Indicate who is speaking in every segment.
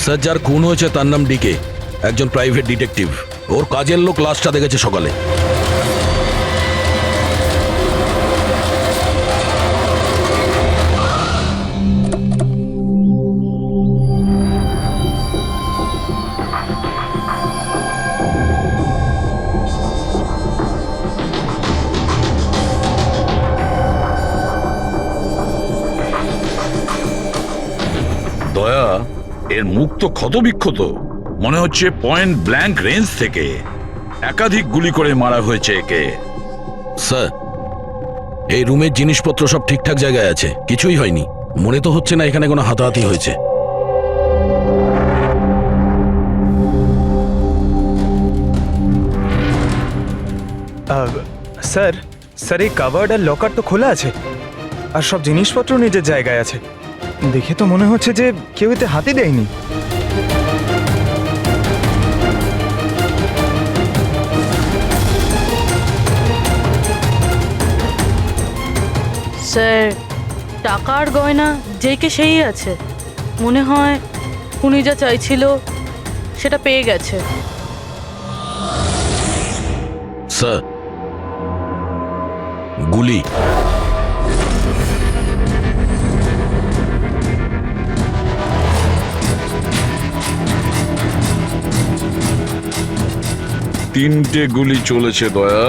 Speaker 1: Sir, যার খুন হয়েছে তার নাম ডিকে, একজন প্রাইভেট ডিটেকটিভ। ওর কাজের লোক লাশটা দেখেছে সকালে।
Speaker 2: দয়া, এর মুখ তো ক্ষতবিক্ষত, মনে হচ্ছে পয়েন্ট ব্ল্যাঙ্ক রেঞ্জ থেকে একাধিক গুলি করে মারা হয়েছে একে।
Speaker 1: স্যার, এই রুমের জিনিসপত্র সব ঠিকঠাক জায়গায় আছে, কিছুই হয়নি। মনে তো হচ্ছে না এখানে কোনো হাতাহাতি হয়েছে।
Speaker 3: স্যার স্যার এই কাভার্ড আর লকার তো খোলা আছে, আর সব জিনিসপত্র নিজের জায়গায় আছে। দেখে তো মনে হচ্ছে যে কেউ এতে হাতই দেয়নি।
Speaker 4: স্যার, টাকা আর গয়না যেইকে সেই আছে। মনে হয় উনি যা চাইছিল সেটা পেয়ে গেছে।
Speaker 1: স্যার, গুলি।
Speaker 2: তিনটে গুলি চলেছে দয়া।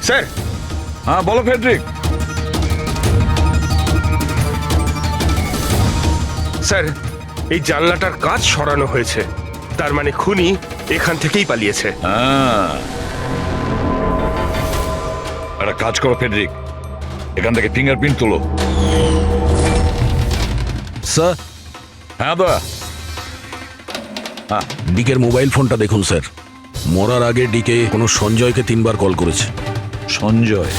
Speaker 3: স্যার,
Speaker 2: হ্যাঁ বলো ফেডরিক।
Speaker 5: স্যার, এই জানলাটার কাঁচ সরানো হয়েছে, তার মানে খুনি এখান থেকেই পালিয়েছে।
Speaker 2: হ্যাঁ, একটা কাজ করো ফেডরিক, এখান থেকে ফিঙ্গারপ্রিন্ট তোলো।
Speaker 1: স্যার,
Speaker 2: হ্যাঁ দয়া।
Speaker 1: ডিকের মোবাইল ফোনটা দেখুন স্যার। মরার আগে ডিকে কোনো সঞ্জয়কে 3 বার কল করেছে।
Speaker 2: সঞ্জয়?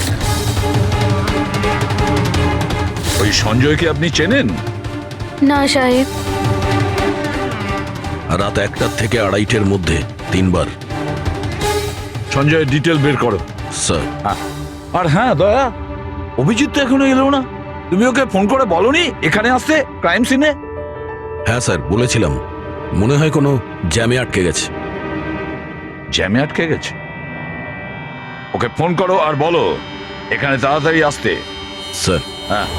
Speaker 2: ওই সঞ্জয়কে আপনি চেনেন?
Speaker 4: না সাহেব।
Speaker 1: রাত 1টা থেকে 2:30-এর মধ্যে 3 বার।
Speaker 2: সঞ্জয়ের ডিটেল বের করো
Speaker 1: স্যার।
Speaker 2: আর হ্যাঁ দয়া, অভিজিৎ তো এখনো এলো না। তুমি ওকে ফোন করে বলনি এখানে আসতে, ক্রাইম সিনে?
Speaker 1: হ্যাঁ স্যার, বলেছিলাম। মনে হয় কোনো জ্যামে আটকে গেছে।
Speaker 2: জ্যামে আটকে গেছে? ওকে ফোন করো আর বলো এখানে তাড়াতাড়ি আসতে।
Speaker 1: স্যার।
Speaker 2: হ্যাঁ।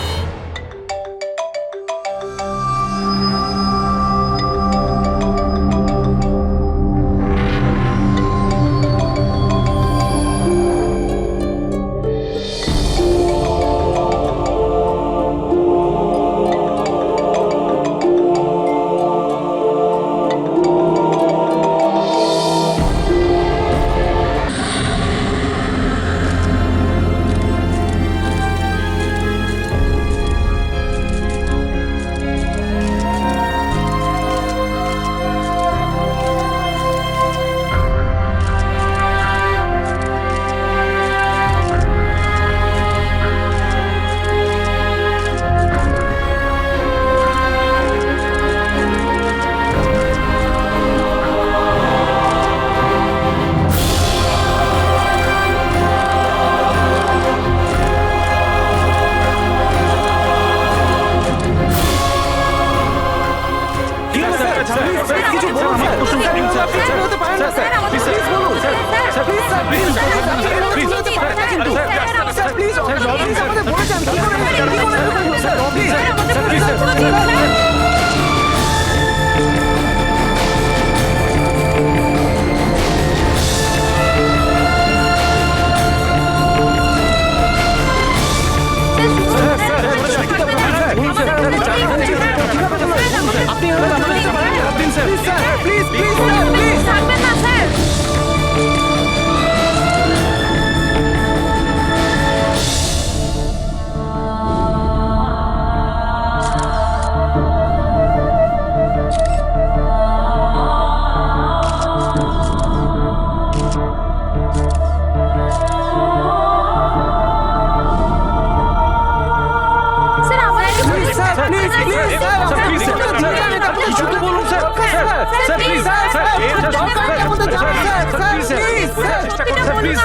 Speaker 4: প্লিজ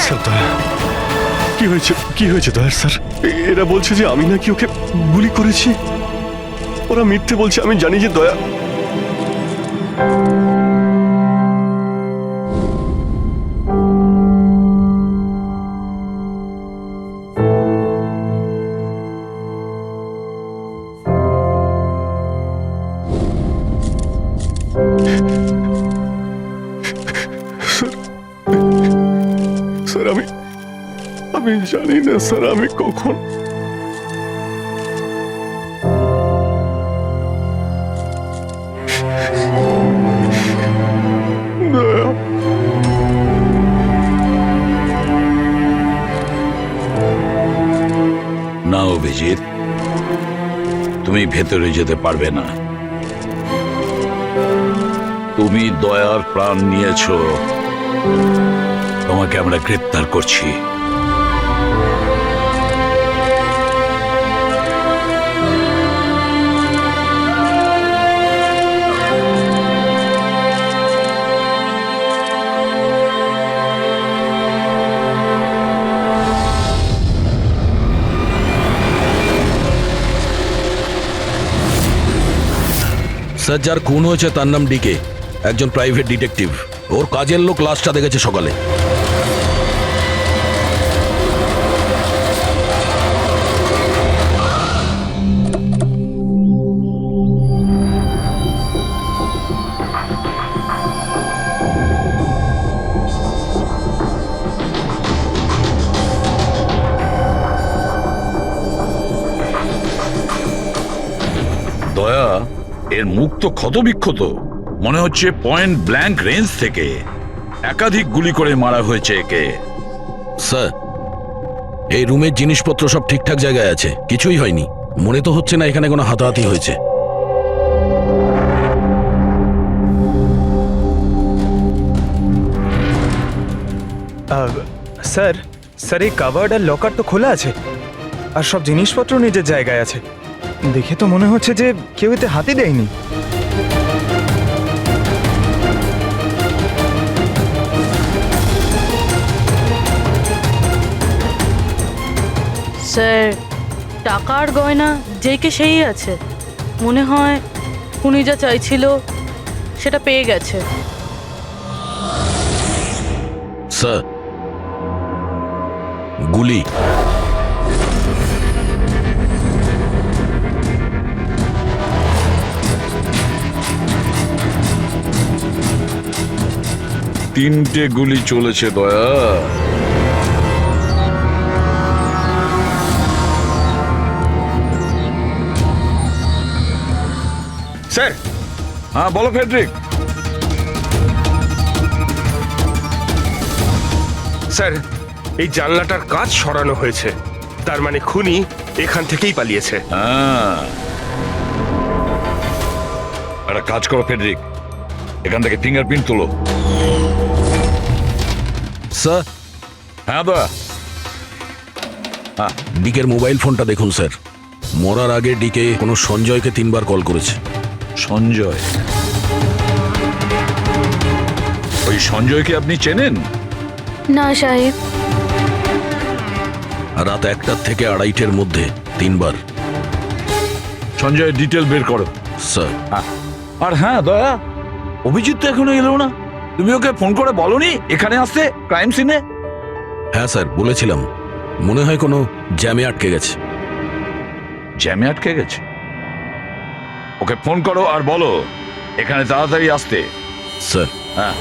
Speaker 6: স্যার দয়া কি হয়েছে দয়ার স্যার? এরা বলছে যে আমি নাকি ওকে গুলি করেছি। ওরা মিথ্যে বলছে, আমি জানি যে দয়া। স্যার আমি জানি না স্যার, আমি কখন দয়া।
Speaker 2: না অভিজিৎ, তুমি ভেতরে যেতে পারবে না। তুমি দয়ার প্রাণ নিয়েছো, তোমাকে আমরা গ্রেপ্তার করছি।
Speaker 1: স্যার, যার খুন হয়েছে তার নাম ডিকে, একজন প্রাইভেট ডিটেকটিভ। ওর কাজের লোক লাশটা দেখেছে সকালে।
Speaker 2: দয়া, এর মুখ তো ক্ষতবিক্ষত। মনে হচ্ছে পয়েন্ট ব্ল্যাঙ্ক রেঞ্জ থেকে একাধিক গুলি করে মারা হয়েছে একে।
Speaker 1: স্যার, এই রুমের জিনিসপত্র সব ঠিকঠাক জায়গায় আছে, কিছুই হয়নি। মনে তো হচ্ছে না এখানে কোনো হাতাহাতি হয়েছে।
Speaker 3: স্যার স্যার এই কাভার্ড আর লকার তো খোলা আছে, আর সব জিনিসপত্র নিজের জায়গায় আছে। দেখে তো মনে হচ্ছে যে কেউ এতে হাতই দেয়নি।
Speaker 4: স্যার, টাকার গয়না যেইকে সেই আছে। মনে হয় উনি যা চাইছিল সেটা পেয়ে গেছে।
Speaker 1: স্যার, গুলি।
Speaker 2: তিনটে গুলি চলেছে দয়া।
Speaker 5: স্যার,
Speaker 2: হ্যাঁ বলো ফেডরিক।
Speaker 5: স্যার এই জানলাটার কাঁচ সরানো হয়েছে, তার মানে খুনি এখান থেকেই পালিয়েছে।
Speaker 2: হ্যাঁ, একটা কাজ করো ফেডরিক, এখান থেকে ফিঙ্গারপ্রিন্ট তোলো।
Speaker 1: স্যার,
Speaker 2: হ্যাঁ দয়া।
Speaker 1: ডিকের মোবাইল ফোনটা দেখুন স্যার। মরার আগে ডিকে কোনো সঞ্জয়কে 3 বার কল করেছে।
Speaker 2: সঞ্জয়? ওই সঞ্জয়কে আপনি চেনেন?
Speaker 4: না সাহেব।
Speaker 1: রাত 1টা থেকে 2:30-এর মধ্যে 3 বার।
Speaker 2: সঞ্জয়ের ডিটেল বের করো।
Speaker 1: স্যার,
Speaker 2: আর হ্যাঁ দয়া, অভিজিৎ তো এখনো এলো না। তুমি ওকে ফোন করে বলনি এখানে আসতে ক্রাইম সিনে?
Speaker 1: হ্যাঁ স্যার, বলেছিলাম। মনে হয় কোনো জ্যামে আটকে গেছে।
Speaker 2: জ্যামে আটকে গেছে? ওকে ফোন করো আর বলো এখানে তাড়াতাড়ি আসতে।
Speaker 1: স্যার,
Speaker 2: হ্যাঁ।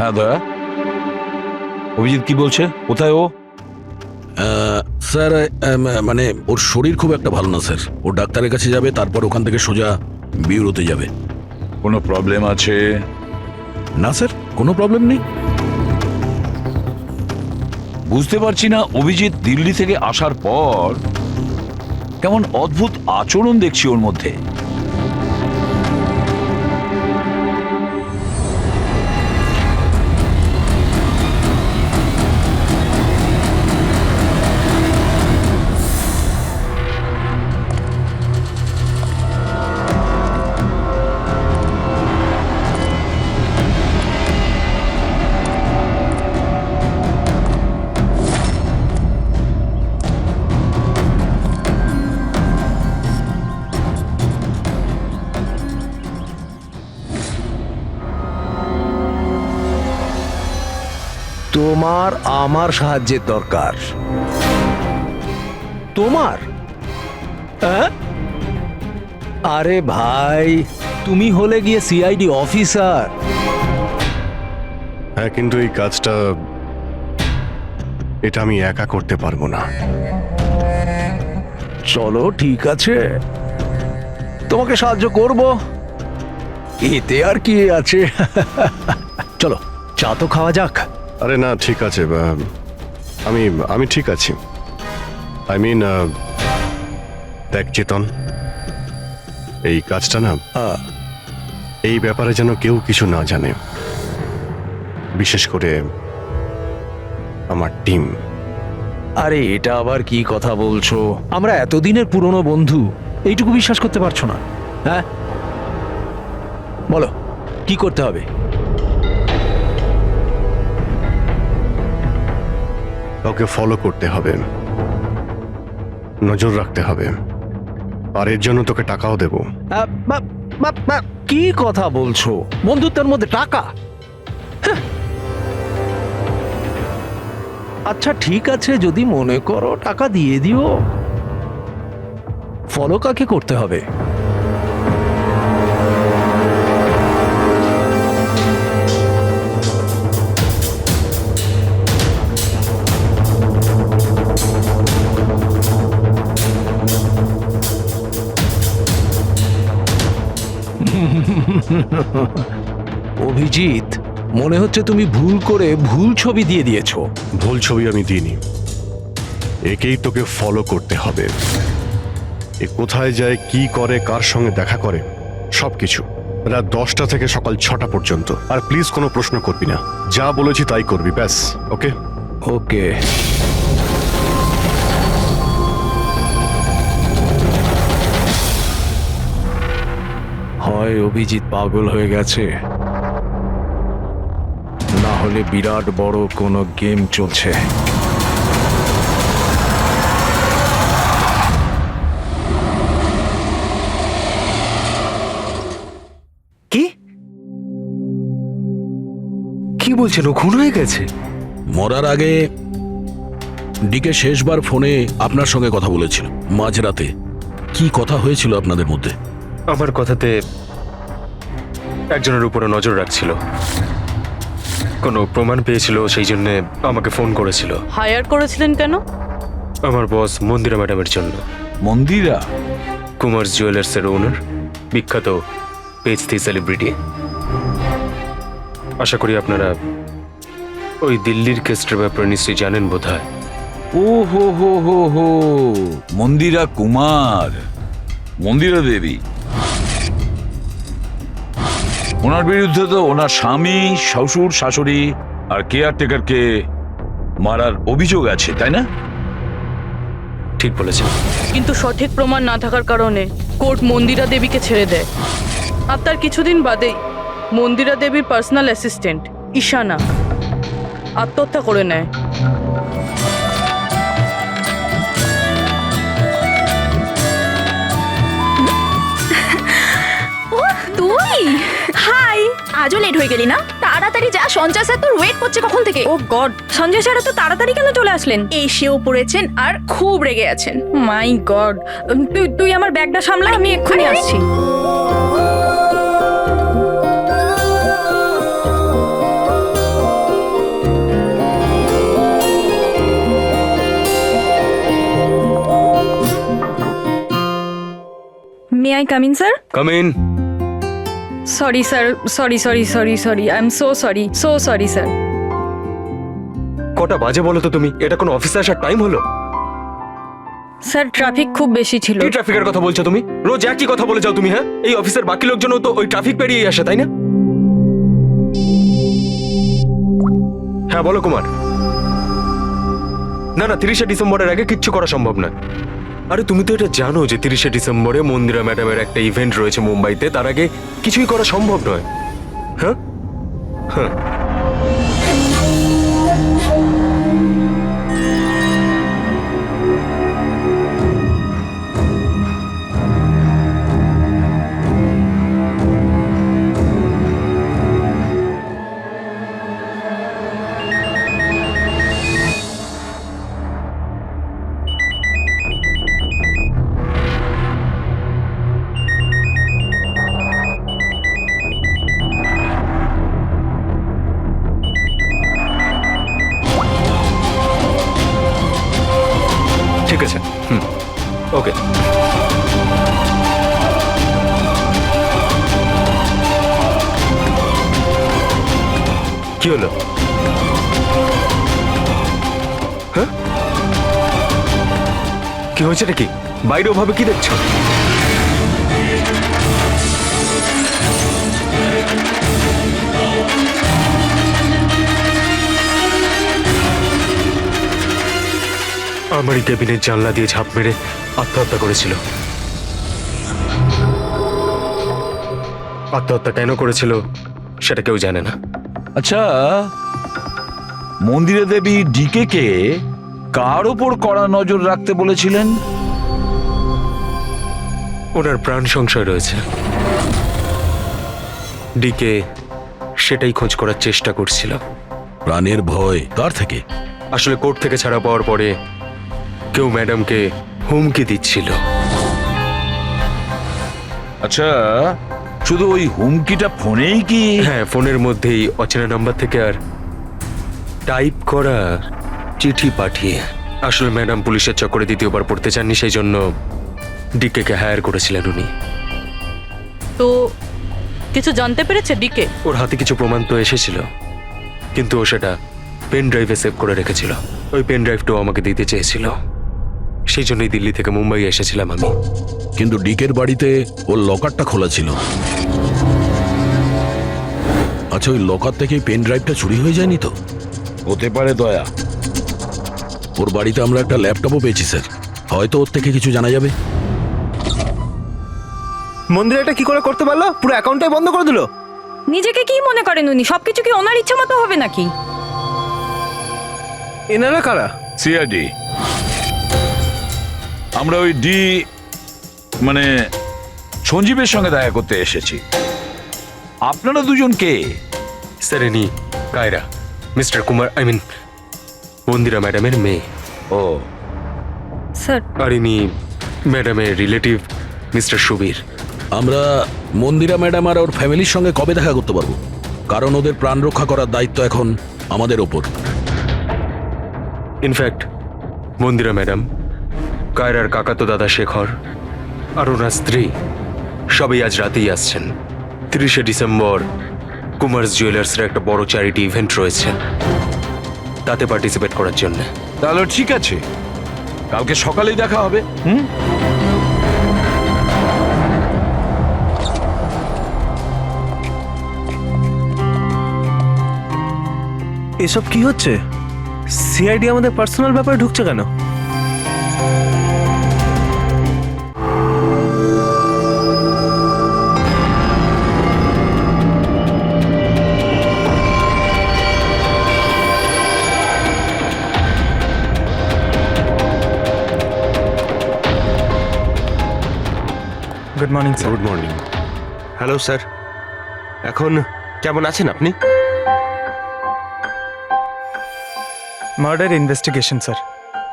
Speaker 2: হ্যাঁ দয়া, অভিজিৎ কি বলছে? কোথায় ও?
Speaker 1: স্যার, মানে ওর শরীর খুব একটা ভালো না স্যার। ও ডাক্তারের কাছে যাবে, তারপর ওখান থেকে সোজা বিউরোতে যাবে।
Speaker 2: কোনো প্রবলেম আছে?
Speaker 1: না স্যার, কোনো প্রবলেম নেই।
Speaker 2: বুঝতে পারছি না, অভিজিৎ দিল্লি থেকে আসার পর কেমন অদ্ভুত আচরণ দেখছি ওর মধ্যে।
Speaker 7: তোমার আমার সাহায্যের দরকার। তোমার? হ্যাঁ? আরে ভাই, তুমি হলে গিয়ে সিআইডি অফিসার।
Speaker 6: হ্যাঁ, কিন্তু এই কাজটা এটা আমি একা করতে পারবো না।
Speaker 7: চলো ঠিক আছে, তোমাকে সাহায্য করব, এতে আর কি আছে। চলো চা তো খাওয়া যাক।
Speaker 6: আরে না, ঠিক আছে, আমি আমি ঠিক আছি। আই মিন, দেখ চেতন, এই কাজটা না, এই ব্যাপারে যেন কেউ কিছু না জানে, বিশেষ করে আমার টিম।
Speaker 7: আরে এটা আবার কি কথা বলছো? আমরা এতদিনের পুরনো বন্ধু, এইটুকু বিশ্বাস করতে পারছো না? হ্যাঁ বলো কি করতে হবে?
Speaker 6: ওকে ফলো করতে হবে, নজর রাখতে হবে, আর এর জন্য তোকে টাকাও দেবো।
Speaker 7: কি কথা বলছো? বন্ধুত্বের মধ্যে টাকা? হ্যাঁ। আচ্ছা ঠিক আছে, যদি মনে করো টাকা দিয়ে দিও। ফলো কাকে করতে হবে? অভিজিৎ, মনে হচ্ছে তুমি ভুল করে ভুল ছবি দিয়ে দিয়েছো।
Speaker 6: ভুল ছবি আমি দিইনি, একেই তোকে ফলো করতে হবে। এ কোথায় যায়, কি করে, কার সঙ্গে দেখা করে, সবকিছু। রাত 10টা থেকে সকাল 6টা পর্যন্ত। আর প্লিজ কোনো প্রশ্ন করবি না, যা বলেছি তাই করবি, ব্যাস। ওকে
Speaker 7: ওকে। হয় অভিজিৎ পাগল হয়ে গেছে, না হলে বিরাট বড় কোনো গেম চলছে।
Speaker 3: কি কি বলছেন? ও খুন হয়ে গেছে?
Speaker 1: মরার আগে ডিকে শেষবার ফোনে আপনার সঙ্গে কথা বলেছিল মাঝরাতে। কি কথা হয়েছিল আপনাদের মধ্যে?
Speaker 3: আমার কথাতে একজনের উপরে নজর রাখছিল, কোনো প্রমাণ পেয়েছিল, সেই জন্য আমাকে ফোন করেছিল।
Speaker 4: হায়ার করেছিলেন কেন?
Speaker 3: আমার বস মন্দিরা ম্যাডামের জন্য।
Speaker 2: মন্দিরা?
Speaker 3: কুমার জুয়েলার্সের ওনার, বিখ্যাত পেজথি সেলিব্রিটি। আশা করি আপনারা
Speaker 5: ওই দিল্লির কেসটার ব্যাপারে নিশ্চয়ই জানেন বোধহয়।
Speaker 2: ও হো হো হো হো, মন্দিরা কুমার, মন্দিরা দেবী। ওনার বিরুদ্ধে তো ওনার স্বামী, শ্বশুর, শাশুড়ি আর কেয়ারটেকারকে মারার অভিযোগ আছে, তাই না?
Speaker 5: ঠিক বলেছেন।
Speaker 4: কিন্তু সঠিক প্রমাণ না থাকার কারণে কোর্ট মন্দিরা দেবীকে ছেড়ে দেয়। আর তার কিছুদিন বাদেই মন্দিরা দেবীর পার্সোনাল অ্যাসিস্ট্যান্ট ঈশানা আত্মহত্যা করে নেয়।
Speaker 8: ও তুই, হাই। আজও লেট হয়ে গেলি না? তাড়াতাড়ি যা, সঞ্জয় স্যার তোর ওয়েট করছে কখন থেকে। ও গড, সঞ্জয় স্যার তো তাড়াতাড়ি কেন চলে আসলেন? এসেও পড়েছেন আর খুব রেগে আছেন। মাই গড, তুই আমার ব্যাগটা সামলা, আমি এক্ষুনি আসছি। May I come in sir?
Speaker 5: Come in.
Speaker 8: Sorry sir, sorry I am so sorry sir.
Speaker 5: কটা বাজে বলো তো তুমি? এটা কোনো অফিসে আসার টাইম হলো?
Speaker 8: স্যার ট্রাফিক খুব বেশি ছিল।
Speaker 5: কি ট্রাফিকের কথা বলছো তুমি? রোজ একই কথা বলে যাও তুমি। হ্যাঁ, এই অফিসের বাকি লোকজনও তো ওই ট্রাফিক পেরিয়েই আসে, তাই না? হ্যাঁ বলো কুমার। না না, 30শে ডিসেম্বরের আগে কিচ্ছু করা সম্ভব নয়। আরে তুমি তো এটা জানো যে 30শে ডিসেম্বরে মন্দিরা ম্যাডামের একটা ইভেন্ট রয়েছে মুম্বাইতে, তার আগে কিছুই করা সম্ভব নয়। হ্যাঁ হ্যাঁ, ঠিক আছে। ওকে। কি হলো? হ্যাঁ, কি হয়েছে নাকি? বাইরে ওভাবে কি দেখছো? আমারই কেবিনের জানলা দিয়ে ঝাঁপ মেরে আত্মহত্যা করেছিল। আত্মহত্যা কেন করেছিল সেটা কেউ জানে না।
Speaker 2: আচ্ছা, মন্দিরা দেবী ডিকে কে কার ওপর কড়া নজর রাখতে বলেছিলেন?
Speaker 5: ওনার প্রাণ সংশয় রয়েছে। ডিকে সেটাই খোঁজ করার চেষ্টা করছিল।
Speaker 1: প্রাণের ভয় কার থেকে?
Speaker 5: আসলে কোর্ট থেকে ছাড়া পাওয়ার পরে কেউ ম্যাডামকে হুমকি দিচ্ছিল।
Speaker 2: আচ্ছা, শুধু ওই হুমকিটা ফোনেই কি?
Speaker 5: হ্যাঁ, ফোনের মধ্যেই অচেনা নাম্বার থেকে আর টাইপ করা চিঠি পাঠিয়ে। আসলে ম্যাডাম পুলিশের চক্করে দ্বিতীয়বার পড়তে চাননি, সেই জন্য ডিকে কে হায়ার করেছিলেন উনি।
Speaker 4: তো কিছু জানতে পেরেছে ডিকে?
Speaker 5: ওর হাতে কিছু প্রমাণ তো এসেছিল, কিন্তু ও সেটা পেন ড্রাইভে সেভ করে রেখেছিল। ওই পেন ড্রাইভটাও আমাকে দিতে চেয়েছিল, সেই জন্যই দিল্লি থেকে মুম্বাই এসেছিলাম আমি।
Speaker 1: কিন্তু ডিকের বাড়িতে ওর লকারটা খোলা ছিল। আচ্ছা, ওই লকার থেকে পেন ড্রাইভটা চুরি হয়ে যায়নি তো?
Speaker 2: হতে পারে দয়া।
Speaker 1: ওর বাড়িতে আমরা একটা ল্যাপটপও পেয়েছি স্যার, হয়তো ওর থেকে কিছু জানা যাবে।
Speaker 3: মন্দিরাটা কি করে করতে পারলো? পুরো অ্যাকাউন্টটাই বন্ধ করে দিল।
Speaker 8: নিজেকে কি মনে করেন উনি? সবকিছু কি ওনার ইচ্ছা মতো হবে নাকি?
Speaker 3: এনারা কারা?
Speaker 2: সিআইডি। আমরা ওই মানে সঞ্জীবের সঙ্গে দেখা করতে এসেছি। আপনারা দুজন কে?
Speaker 5: স্যার, ইনি Kaira, mister Kumar, I mean Mandira ম্যাডামের মেয়ে।
Speaker 2: ও,
Speaker 8: স্যার
Speaker 5: আর ইনি ম্যাডামের রিলেটিভ মিস্টার সুবীর।
Speaker 1: আমরা মন্দিরা ম্যাডাম আর ওর ফ্যামিলির সঙ্গে কবে দেখা করতে পারবো? কারণ ওদের প্রাণ রক্ষা করার দায়িত্ব এখন আমাদের ওপর।
Speaker 5: ইনফ্যাক্ট মন্দিরা ম্যাডাম, কায়রার কাকাতো দাদা শেখর আর ওনার স্ত্রী সবাই আজ রাতেই আসছেন। 30শে ডিসেম্বর কুমার্স জুয়েলার্সের একটা বড় চ্যারিটি ইভেন্ট রয়েছে। তাতে পার্টিসিপেট করার জন্য।
Speaker 2: তাহলে ঠিক আছে, কালকে সকালেই দেখা হবে।
Speaker 9: এসব কি হচ্ছে? সিআইডি আমাদের পার্সোনাল ব্যাপারে ঢুকছে কেন?
Speaker 3: Good morning sir.
Speaker 6: Good morning.
Speaker 5: Hello sir, এখন কেমন আছেন আপনি?
Speaker 3: Murder investigation sir,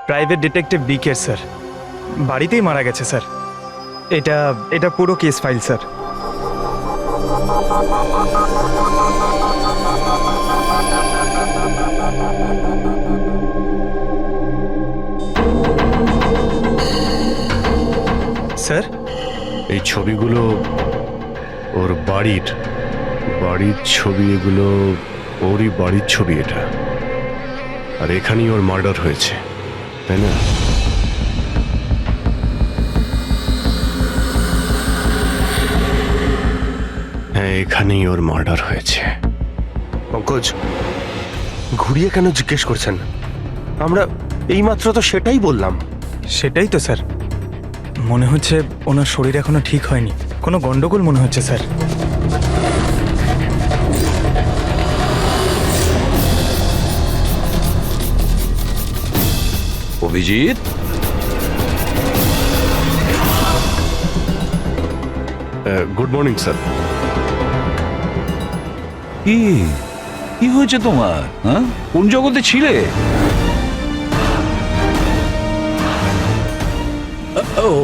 Speaker 3: private detective DK sir, বাড়িতেই মারা গেছে স্যার। এটা এটা পুরো কেস ফাইল স্যার। স্যার,
Speaker 6: এই ছবিগুলো ওর বাড়ির ছবি, এগুলো ওরই বাড়ির ছবি এটা। আর এখানেই ওর মার্ডার হয়েছে, তাই না? হ্যাঁ, এখানেই ওর মার্ডার হয়েছে।
Speaker 5: পঙ্কজ, ঘুরিয়ে কেন জিজ্ঞেস করছেন? আমরা এইমাত্র তো সেটাই বললাম।
Speaker 3: সেটাই তো স্যার, মনে হচ্ছে ওনার শরীর এখনো ঠিক হয়নি, কোনো গন্ডগোল মনে হচ্ছে sir.
Speaker 2: Abhijit,
Speaker 6: good morning sir.
Speaker 2: কি কি হয়েছে তোমার? হ্যাঁ, কোন জগতে ছিলে?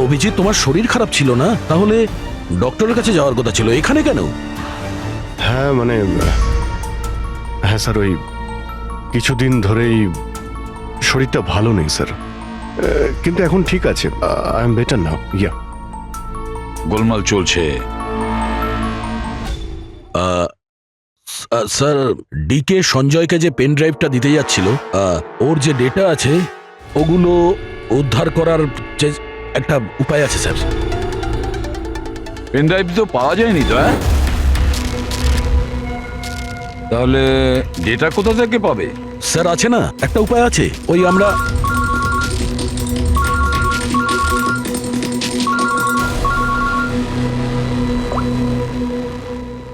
Speaker 1: অভিজিৎ, তোমার শরীর খারাপ ছিল না? তাহলে ডক্টরের কাছে যাওয়ার কথা ছিল, এখানে কেন?
Speaker 6: হ্যাঁ মানে, হ্যাঁ স্যার, ওই কিছুদিন ধরেই শরীরটা ভালো নেই স্যার, কিন্তু এখন ঠিক আছে। I am better now. Yeah,
Speaker 2: গোলমাল চলছে।
Speaker 1: স্যার, ডিকে সঞ্জয়কে যে পেন ড্রাইভটা দিতে যাচ্ছিল, ওর যে ডেটা আছে ওগুলো উদ্ধার করার যে একটা উপায় আছে স্যার।
Speaker 2: পেন ড্রাইভ তো পাওয়া যায়নি তো? হ্যাঁ, তাহলে ডেটা কোথা থেকে পাবে?
Speaker 1: স্যার, আছে না একটা উপায় আছে, ওই আমরা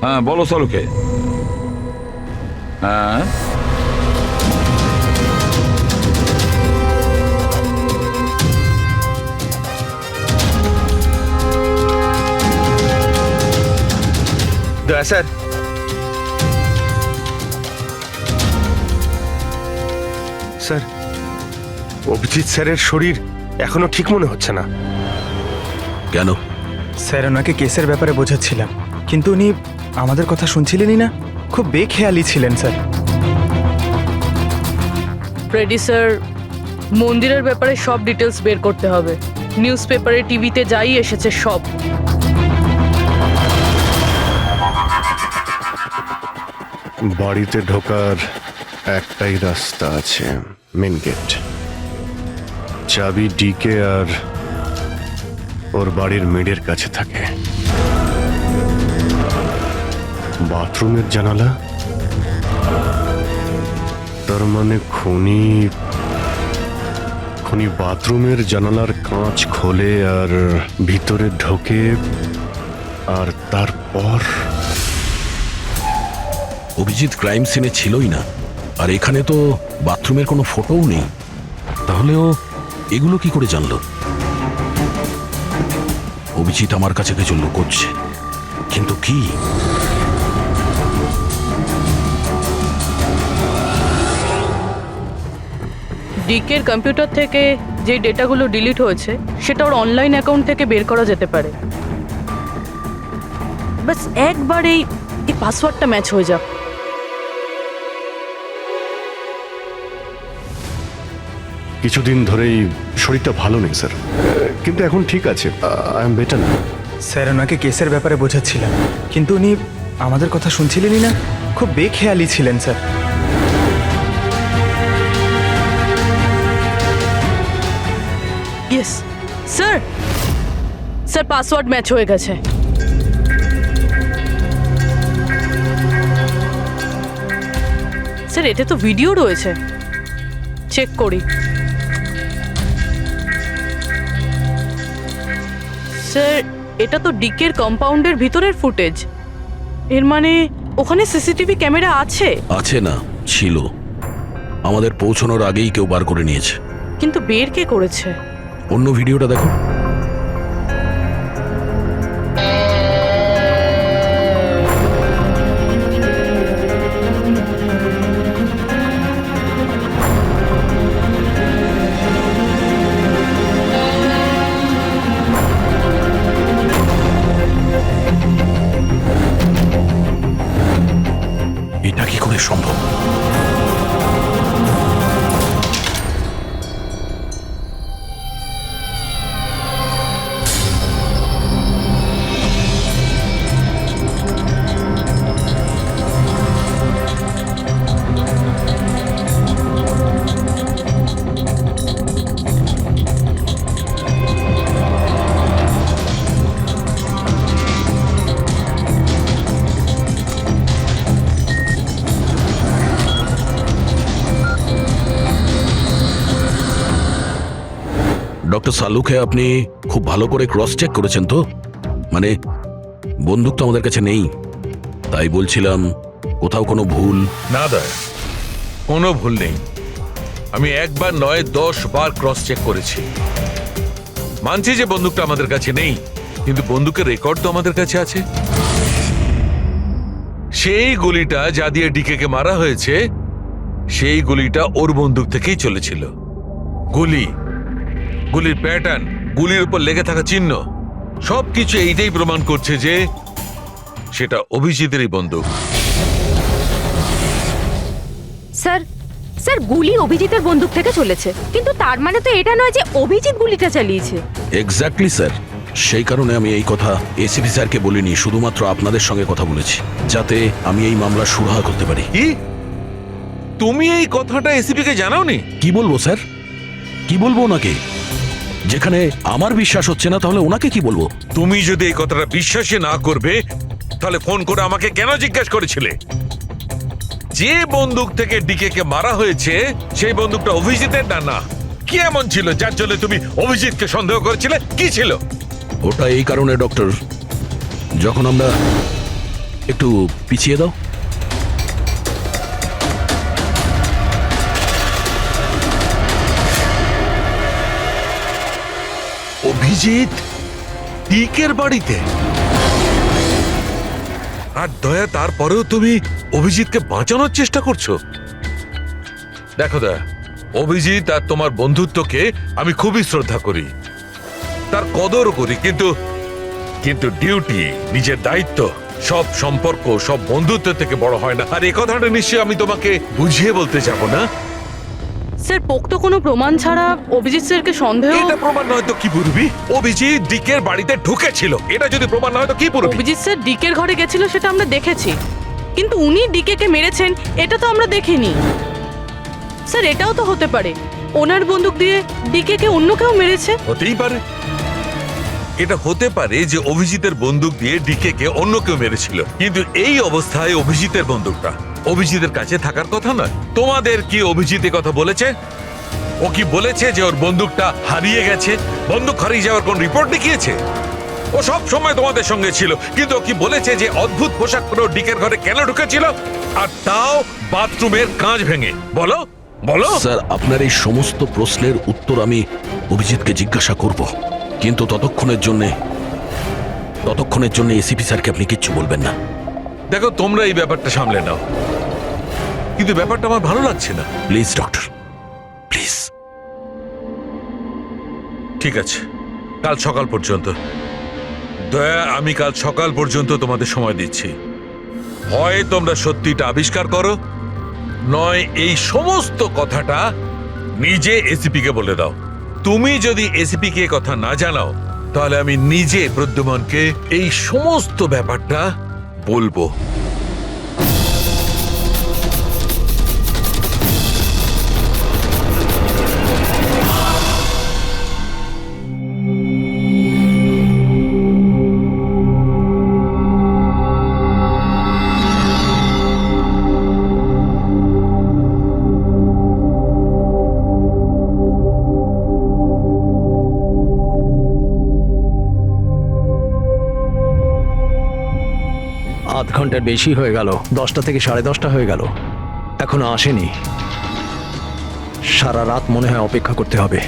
Speaker 2: হ্যাঁ, বলো সলোকে। হ্যাঁ,
Speaker 5: দয়া স্যার, স্যার, অভিজিৎ স্যারের শরীর এখনো ঠিক মনে হচ্ছে না।
Speaker 1: কেন?
Speaker 3: স্যার, ওনাকে কেসের ব্যাপারে বোঝাচ্ছিলাম, কিন্তু উনি আমাদের কথা শুনছিলেনই না, খুব বেখেয়ালি ছিলেন স্যার।
Speaker 4: ফ্রেডি স্যার, মন্দিরের ব্যাপারে সব ডিটেলস বের করতে হবে। নিউজ পেপারে, টিভিতে যাই এসেছে সব।
Speaker 6: বাড়িতে ঢোকার একটাই রাস্তা আছে, মেন গেট। চাবি ডিকে আর ওর বাড়ির মেডের কাছে থাকে। বাথরুমের জানালা, তার মানে খুনি বাথরুমের জানালার কাঁচ খোলে আর ভিতরে ঢোকে, আর তারপর
Speaker 1: অভিজিৎ ক্রাইম সিনে ছিলই না, আর এখানে তো বাথরুমের কোনো ফটোও নেই। তাহলে ও এগুলো কি করে জানলো? অভিজিৎ আমার কাছে কিছু লুকোচ্ছে, কিন্তু কি?
Speaker 4: ডিকের কম্পিউটার থেকে যে ডেটাগুলো ডিলিট হয়েছে সেটা ওর অনলাইন অ্যাকাউন্ট থেকে বের করা যেতে পারে। বাস একবার এই পাসওয়ার্ডটা ম্যাচ হয়ে যাক।
Speaker 6: কিছুদিন ধরেই শরীরটা ভালো নেই স্যার, কিন্তু এখন ঠিক আছে। I am better now.
Speaker 3: Sir, ওনাকে কেসের ব্যাপারে বোঝাচ্ছিলাম, কিন্তু উনি আমাদের কথা শুনছিলেনই না, খুব বেখেয়ালি ছিলেন sir.
Speaker 4: Sir sir password match হয়ে গেছে। স্যার এতে তো ভিডিও রয়েছে, চেক করি। স্যার এটা তো ডিকের কম্পাউন্ডের ভিতরের ফুটেজ, এর মানে ওখানে সিসিটিভি ক্যামেরা আছে।
Speaker 1: আছে না, ছিল। আমাদের পৌঁছানোর আগেই কেউ বার করে নিয়েছে।
Speaker 4: কিন্তু বের কে করেছে?
Speaker 1: অন্য ভিডিওটা দেখো। এটা কি করে সম্ভব? ডক্টর সালুকে আপনি খুব ভালো করে ক্রস চেক করেছেন তো? মানে বন্দুক তো আমাদের কাছে নেই, তাই বলছিলাম কোথাও কোনো ভুল?
Speaker 10: না দয়া, কোনো ভুল নেই। আমি একবার নয় 10 বার ক্রস চেক করেছি। মানছি যে বন্দুকটা আমাদের কাছে নেই, কিন্তু বন্দুকের রেকর্ড তো আমাদের কাছে আছে। সেই গুলিটা যা দিয়ে ডিকে মারা হয়েছে, সেই গুলিটা ওর বন্দুক থেকেই চলেছিল। গুলির প্যাটার্ন, গুলির উপর লেগে থাকা চিহ্ন, সবকিছু এইটাই প্রমাণ করছে যে সেটা অভিজিতেরই বন্দুক।
Speaker 8: স্যার স্যার গুলি অভিজিতের বন্দুক থেকে চলেছে, কিন্তু তার মানে তো এটা নয় যে অভিজিৎ গুলিটা চালিয়েছে।
Speaker 1: এক্স্যাক্টলি স্যার, সেই কারণে আমি এই কথা এসিপি স্যারকে বলিনি, শুধুমাত্র আপনাদের সঙ্গে কথা বলেছি, যাতে আমি এই মামলা সুরাহা করতে পারি।
Speaker 10: কি তুমি এই কথাটা এসিপি কে জানাওনি?
Speaker 1: কি বলবো স্যার, কি বলবো ওনাকে? যেখানে আমার বিশ্বাস হচ্ছে না, তাহলে ওনাকে কি বলবো?
Speaker 10: তুমি যদি এই কথাটা বিশ্বাসই না করবে, তাহলে ফোন করে আমাকে কেন জিজ্ঞাসা করেছিলে? যে বন্দুক থেকে ডিকে কে মারা হয়েছে সেই বন্দুকটা অভিজিতের না? কি এমন ছিল যার জন্য তুমি অভিজিৎকে সন্দেহ করেছিলে? কি ছিল
Speaker 1: ওটা? এই কারণে ডক্টর, যখন আমরা একটু পিছিয়ে দাও।
Speaker 10: অভিজিৎ ডিকের বাড়িতে? আর দয়া, তারপরেও তুমি অভিজিৎকে বাঁচানোর চেষ্টা করছো। দেখো দয়া, অভিজিৎ আর তোমার বন্ধুত্বকে আমি খুবই শ্রদ্ধা করি, তার কদরও করি, কিন্তু ডিউটি, নিজের দায়িত্ব, সব সম্পর্ক সব বন্ধুত্ব থেকে বড় হয় না। আর এই কথাটা নিশ্চয়ই আমি তোমাকে বুঝিয়ে বলতে যাব না।
Speaker 4: স্যার পোক্ত কোনো প্রমাণ ছাড়া অভিজিৎ স্যারকে সন্দেহ?
Speaker 10: এটা প্রমাণ নয় তো কি পুরবি? অভিজিৎ ডিকের বাড়িতে ঢুকেছিল, এটা যদি প্রমাণ নয় তো কি পুরবি?
Speaker 4: অভিজিৎ স্যার ডিকের ঘরে গেছিল সেটা আমরা দেখেছি, কিন্তু উনি ডিকে মেরেছেন এটা তো আমরা দেখিনি। স্যার এটাও তো হতে পারে ওনার বন্দুক দিয়ে ডিকে অন্য কেউ মেরেছে।
Speaker 10: হতেই পারে, এটা হতে পারে যে অভিজিতের বন্দুক দিয়ে ডিকে কে অন্য কেউ মেরেছিল, কিন্তু এই অবস্থায় অভিজিতের বন্দুকটা অভিজিতের কাছে থাকার কথা নয়। তোমাদের কি অভিজিৎ কথা বলেছে? ও কি বলেছে যে ওর বন্দুকটা হারিয়ে গেছে? বন্দুক হারিয়ে যাওয়ার কোন রিপোর্ট দেখিয়েছে? ও সব সময় তোমাদের সঙ্গে ছিল, কিন্তু ও কি বলেছে যে অদ্ভুত পোশাক পরে ডিকের ঘরে কেন ঢুকেছিল, আর তাও বাথরুমের কাঁচ ভেঙে? বলো বলো।
Speaker 1: স্যার আপনার এই সমস্ত প্রশ্নের উত্তর আমি অভিজিৎকে জিজ্ঞাসা করব, কিন্তু ততক্ষণের জন্য এসিপি স্যারকে আপনি কিচ্ছু বলবেন না।
Speaker 10: দেখো, তোমরা এই ব্যাপারটা সামলে নাও, কিন্তু ব্যাপারটা আমার ভালো লাগছে না।
Speaker 1: Please doctor, please.
Speaker 10: ঠিক আছে, কাল সকাল পর্যন্ত। দয়া, আমি কাল সকাল পর্যন্ত তোমাদের সময় দিচ্ছি। হয় তোমরা সত্যিটা আবিষ্কার করো, নয় এই সমস্ত কথাটা নিজে এসিপি কে বলে দাও। তুমি যদি এসিপি কে কথা না জানাও, তাহলে আমি নিজে প্রদ্যুম্নকে এই সমস্ত ব্যাপারটা বলবো।
Speaker 7: আধ ঘন্টার বেশি হয়ে গেল, 10টা থেকে 10:30 হয়ে গেল, এখনো আসেনি। সারা রাত মনে হয় অপেক্ষা করতে হবে।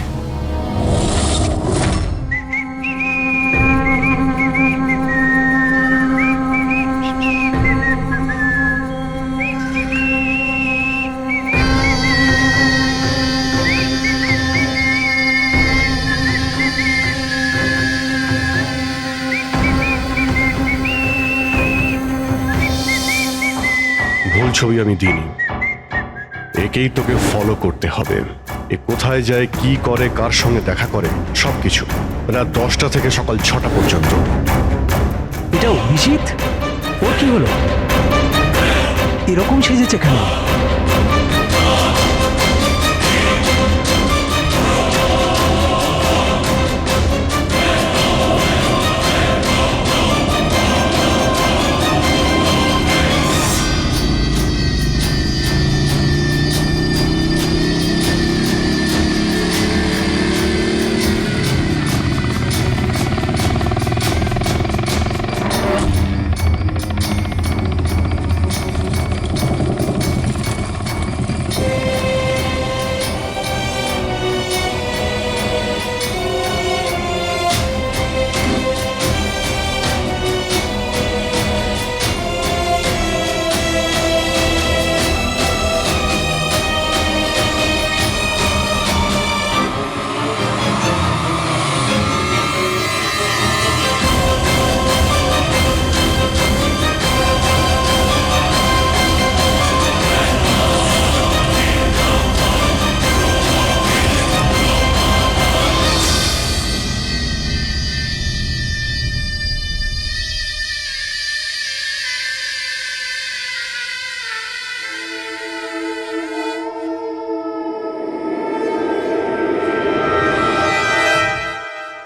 Speaker 6: ভুল ছবি আমি দিইনি, একেই তোকে ফলো করতে হবে। এ কোথায় যায়, কি করে, কার সঙ্গে দেখা করে, সবকিছু রাত 10টা থেকে সকাল 6টা পর্যন্ত।
Speaker 7: এটা অভিজিৎ? ওর কি হলো? এরকম সেজেছে কেন?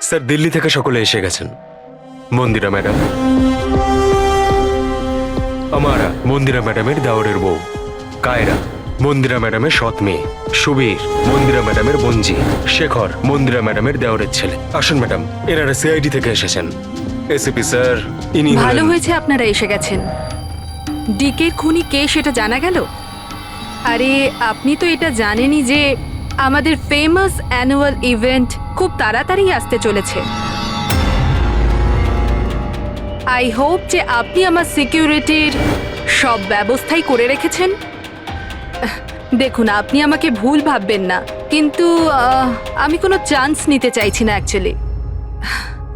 Speaker 5: স্যার, দিল্লি থেকে সকলে এসে গেছেন। মন্দিরা ম্যাডাম, আমারা মন্দিরা ম্যাডামের দেওরের বউ, কায়রা মন্দিরা ম্যাডামের সৎ মেয়ে, সুবীর মন্দিরা ম্যাডামের বোনজি, শেখর মন্দিরা ম্যাডামের দেওরের ছেলে। আসুন ম্যাডাম, এনারা সিআইডি থেকে এসেছেন। এসিপি স্যার, ইনি
Speaker 8: ভালো
Speaker 5: হলেন-
Speaker 8: হয়েছে আপনারা এসে গেছেন। ডিকের খুনি কে সেটা জানা গেল? আরে আপনি তো এটা জানেনই যে আমাদের ফেমাস অ্যানুয়াল ইভেন্ট খুব তাড়াতাড়ি আসতে চলেছে। আই হোপ যে আপনি আমার সিকিউরিটির সব ব্যবস্থাই করে রেখেছেন। দেখুন, আপনি আমাকে ভুল ভাববেন না, কিন্তু আমি কোনো চান্স নিতে চাইছি না অ্যাকচুয়ালি।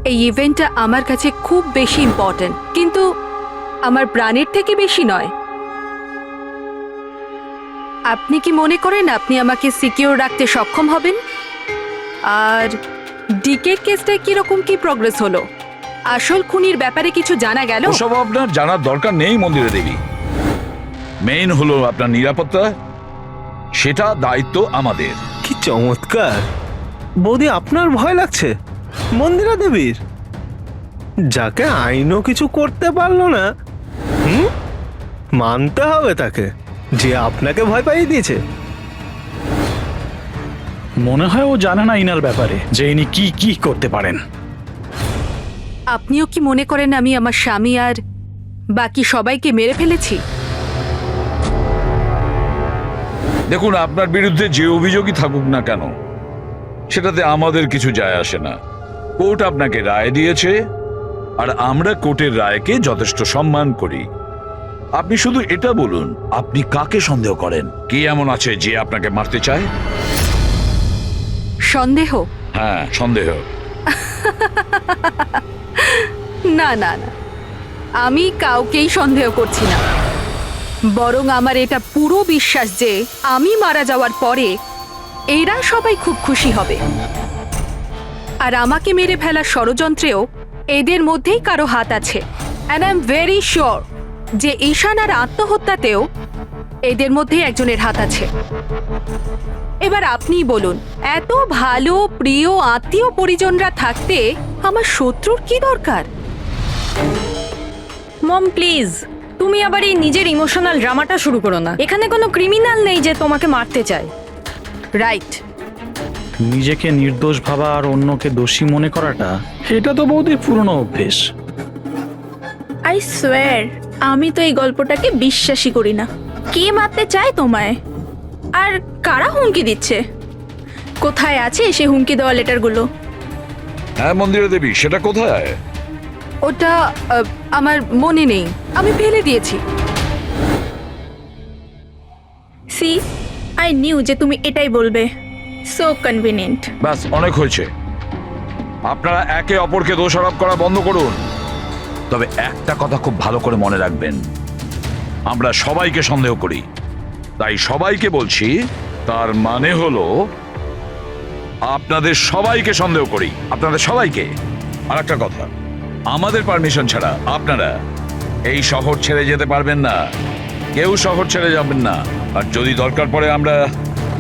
Speaker 8: এই ইভেন্টটা আমার কাছে খুব বেশি ইম্পর্ট্যান্ট, কিন্তু আমার প্রাণের থেকে বেশি নয়। আপনি কি মনে করেন আপনি আমাকে সিকিউর রাখতে সক্ষম হবেন? আর ডিকের কেসটায় কিরকম কি প্রগ্রেস হলো? আসল খুনির ব্যাপারে কিছু জানা গেল?
Speaker 2: ওসব আপনার জানার দরকার নেই মন্দিরা দেবী। মেইন হলো আপনার নিরাপত্তা, সেটা দায়িত্ব আমাদের।
Speaker 9: কি চমৎকার! বৌদি, আপনার ভয় লাগছে মন্দিরা দেবীর? যাকে আইনও কিছু করতে পারলো না, মানতে হবে তাকে যে আপনাকে ভয় পাইয়ে দিয়েছে।
Speaker 11: মনে হয় ও জানে না ইনার ব্যাপারে, যে ইনি কি কি করতে পারেন।
Speaker 8: আপনিও কি মনে করেন আমি আমার স্বামী আর বাকি সবাইকে মেরে ফেলেছি?
Speaker 2: দেখুন, আপনার বিরুদ্ধে যে অভিযোগই থাকুক না কেন, সেটাতে আমাদের কিছু যায় আসে না। কোর্ট আপনাকে রায় দিয়েছে, আর আমরা কোর্টের রায়কে যথেষ্ট সম্মান করি। আপনি শুধু এটা বলুন, আপনি কাকে সন্দেহ করেন? কি এমন আছে যে আপনাকে মারতে চায়?
Speaker 8: সন্দেহ?
Speaker 2: হ্যাঁ, সন্দেহ।
Speaker 8: না না না, আমি কাউকেই সন্দেহ করছি না। বরং আমার এটা পুরো বিশ্বাস যে আমি মারা যাওয়ার পরে এরা সবাই খুব খুশি হবে, আর আমাকে মেরে ফেলার ষড়যন্ত্রেও এদের মধ্যেই কারো হাত আছে। And I am very sure যে ঈশানার আত্মহত্যাতেও এদের মধ্যেই একজনের হাত আছে। এবার আপনিই বলুন, এত ভালো প্রিয় আত্মীয় পরিজনরা থাকতে আমার শত্রুর কি দরকার?
Speaker 12: মম প্লিজ, তুমি আবার এই নিজের ইমোশনাল ড্রামাটা শুরু করো না। এখানে কোনো ক্রিমিনাল নেই যে তোমাকে মারতে চায়।
Speaker 8: রাইট।
Speaker 11: নিজেকে নির্দোষ ভাবা আর অন্যকে দোষী মনে করাটা, এটা তো বৌদির পুরনো অভ্যেস।
Speaker 8: আই সোয়ার আমি তো এই গল্পটাকে বিশ্বাসই করি না। কে মারতে চায় তোমায়? আর কারা হুমকি দিচ্ছে? কোথায় আছে সে হুমকি দেওয়া লেটারগুলো?
Speaker 2: হ্যাঁ মন্দিরা দেবী, সেটা কোথায়?
Speaker 12: ওটা আমার মনে নেই, আমি ফেলে দিয়েছি।
Speaker 8: সি, আই নিউ যে তুমি এটাই বলবে। So convenient.
Speaker 2: ব্যাস, অনেক হয়েছে। আপনারা একে অপরকে দোষারোপ করা বন্ধ করুন। তবে একটা কথা খুব ভালো করে মনে রাখবেন, আমরা সবাইকে সন্দেহ করি। তাই সবাইকে বলছি, তার মানে হলো আপনাদের সবাইকে সন্দেহ করি, আপনাদের সবাইকে। আর একটা কথা, আমাদের পারমিশন ছাড়া আপনারা এই শহর ছেড়ে যেতে পারবেন না। কেউ শহর ছেড়ে যাবেন না। আর যদি দরকার পড়ে আমরা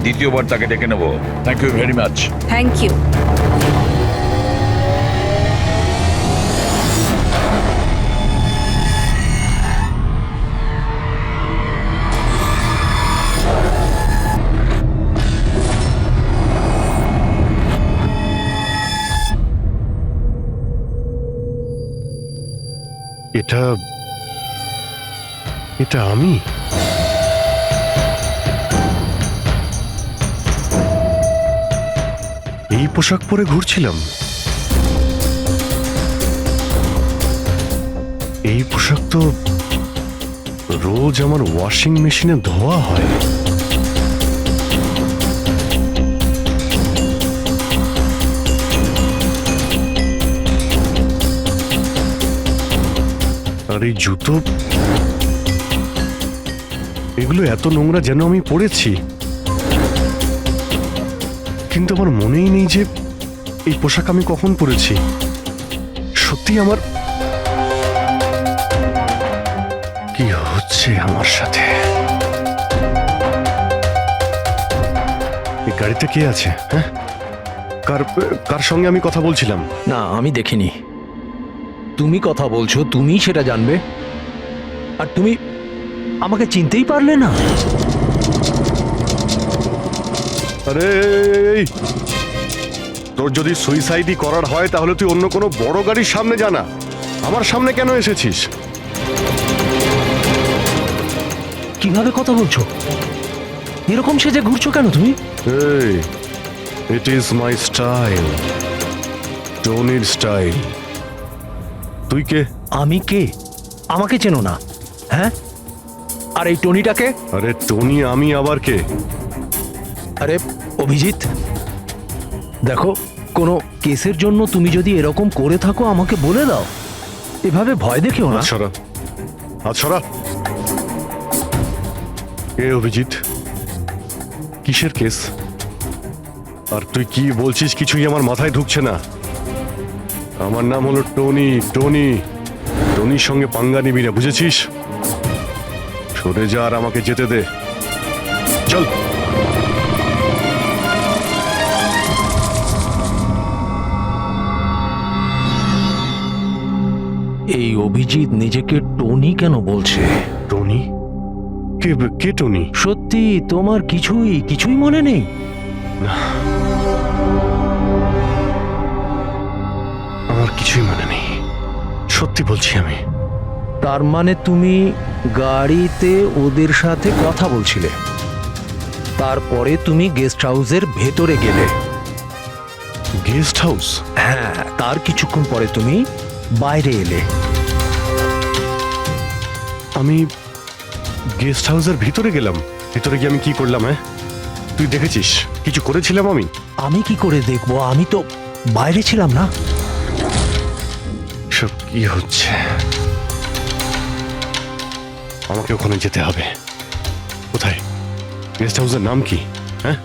Speaker 2: দ্বিতীয়বার তাকে ডেকে নেব। Thank you very much.
Speaker 12: Thank you.
Speaker 6: এটা এটা আমি? এই পোশাক পরে ঘুরছিলাম? এই পোশাক তো রোজ আমার ওয়াশিং মেশিনে ধোয়া হয়। আর এই জুতো, এগুলো এত নোংরা যেন আমি পরেছি। কিন্তু আমার মনেই নেই যে এই পোশাক আমি কখন পরেছি। সত্যি আমার কি হচ্ছে আমার সাথে? এই গাড়িতে কে আছে? হ্যাঁ, কার কার সঙ্গে আমি কথা বলছিলাম?
Speaker 7: না, আমি দেখিনি। তুমি কথা বলছো, তুমি সেটা জানবে। আর তুমি আমাকে চিনতেই পারলে না?
Speaker 6: আরে এই, তোর যদি সুইসাইডই করার হয় তাহলে তুই অন্য কোনো বড় গাড়ির সামনে জানা। আমার সামনে কেন এসেছিস?
Speaker 7: কিভাবে কথা বলছো? এরকম সেজে ঘুরছো কেন তুমি?
Speaker 6: এই, ইট ইজ মাই স্টাইল, টনির স্টাইল। তুই কে?
Speaker 7: আমি কে? আমাকে চেনো না? হ্যাঁ, আর এই টনিটাকে?
Speaker 6: আরে টনি আমি আবার কে?
Speaker 7: আরে অভিজিৎ, দেখো, কোনো কেসের জন্য তুমি যদি এরকম করে থাকো আমাকে বলে দাও। এভাবে ভয় দেখেও না।
Speaker 6: আচ্ছা, আচ্ছা, কে অভিজিৎ? কিসের কেস? আর তুই কি বলছিস কিছুই আমার মাথায় ঢুকছে না। আমার নাম হলো টনি। টনির সঙ্গে পাঙ্গা নিবি না, বুঝেছিস? সরে যা আর আমাকে যেতে দে। চল।
Speaker 7: এই অভিজিৎ নিজেকে টনি কেন বলছে?
Speaker 6: টনি? কে টনি?
Speaker 7: সত্যি তোমার কিছুই মনে নেই?
Speaker 6: আমার কিছুই মনে নেই, সত্যি বলছি আমি।
Speaker 7: তার মানে তুমি গাড়িতে ওদের সাথে কথা বলছিলে, তারপরে তুমি গেস্ট হাউসের ভেতরে গেলে।
Speaker 6: Guest house?
Speaker 7: হ্যাঁ, তার কিছুক্ষণ পরে তুমি বাইরে এলে।
Speaker 6: আমি গেস্ট হাউসের ভিতরে গেলাম? ভিতরে গিয়ে আমি কি করলাম? হ্যাঁ, তুই দেখেছিস কিছু করেছিলাম আমি?
Speaker 7: আমি কি করে দেখবো? আমি তো বাইরে ছিলাম না।
Speaker 6: সব কি হচ্ছে? আমাকে ওখানে যেতে হবে। কোথায়? গেস্ট হাউসের নাম কি? হ্যাঁ,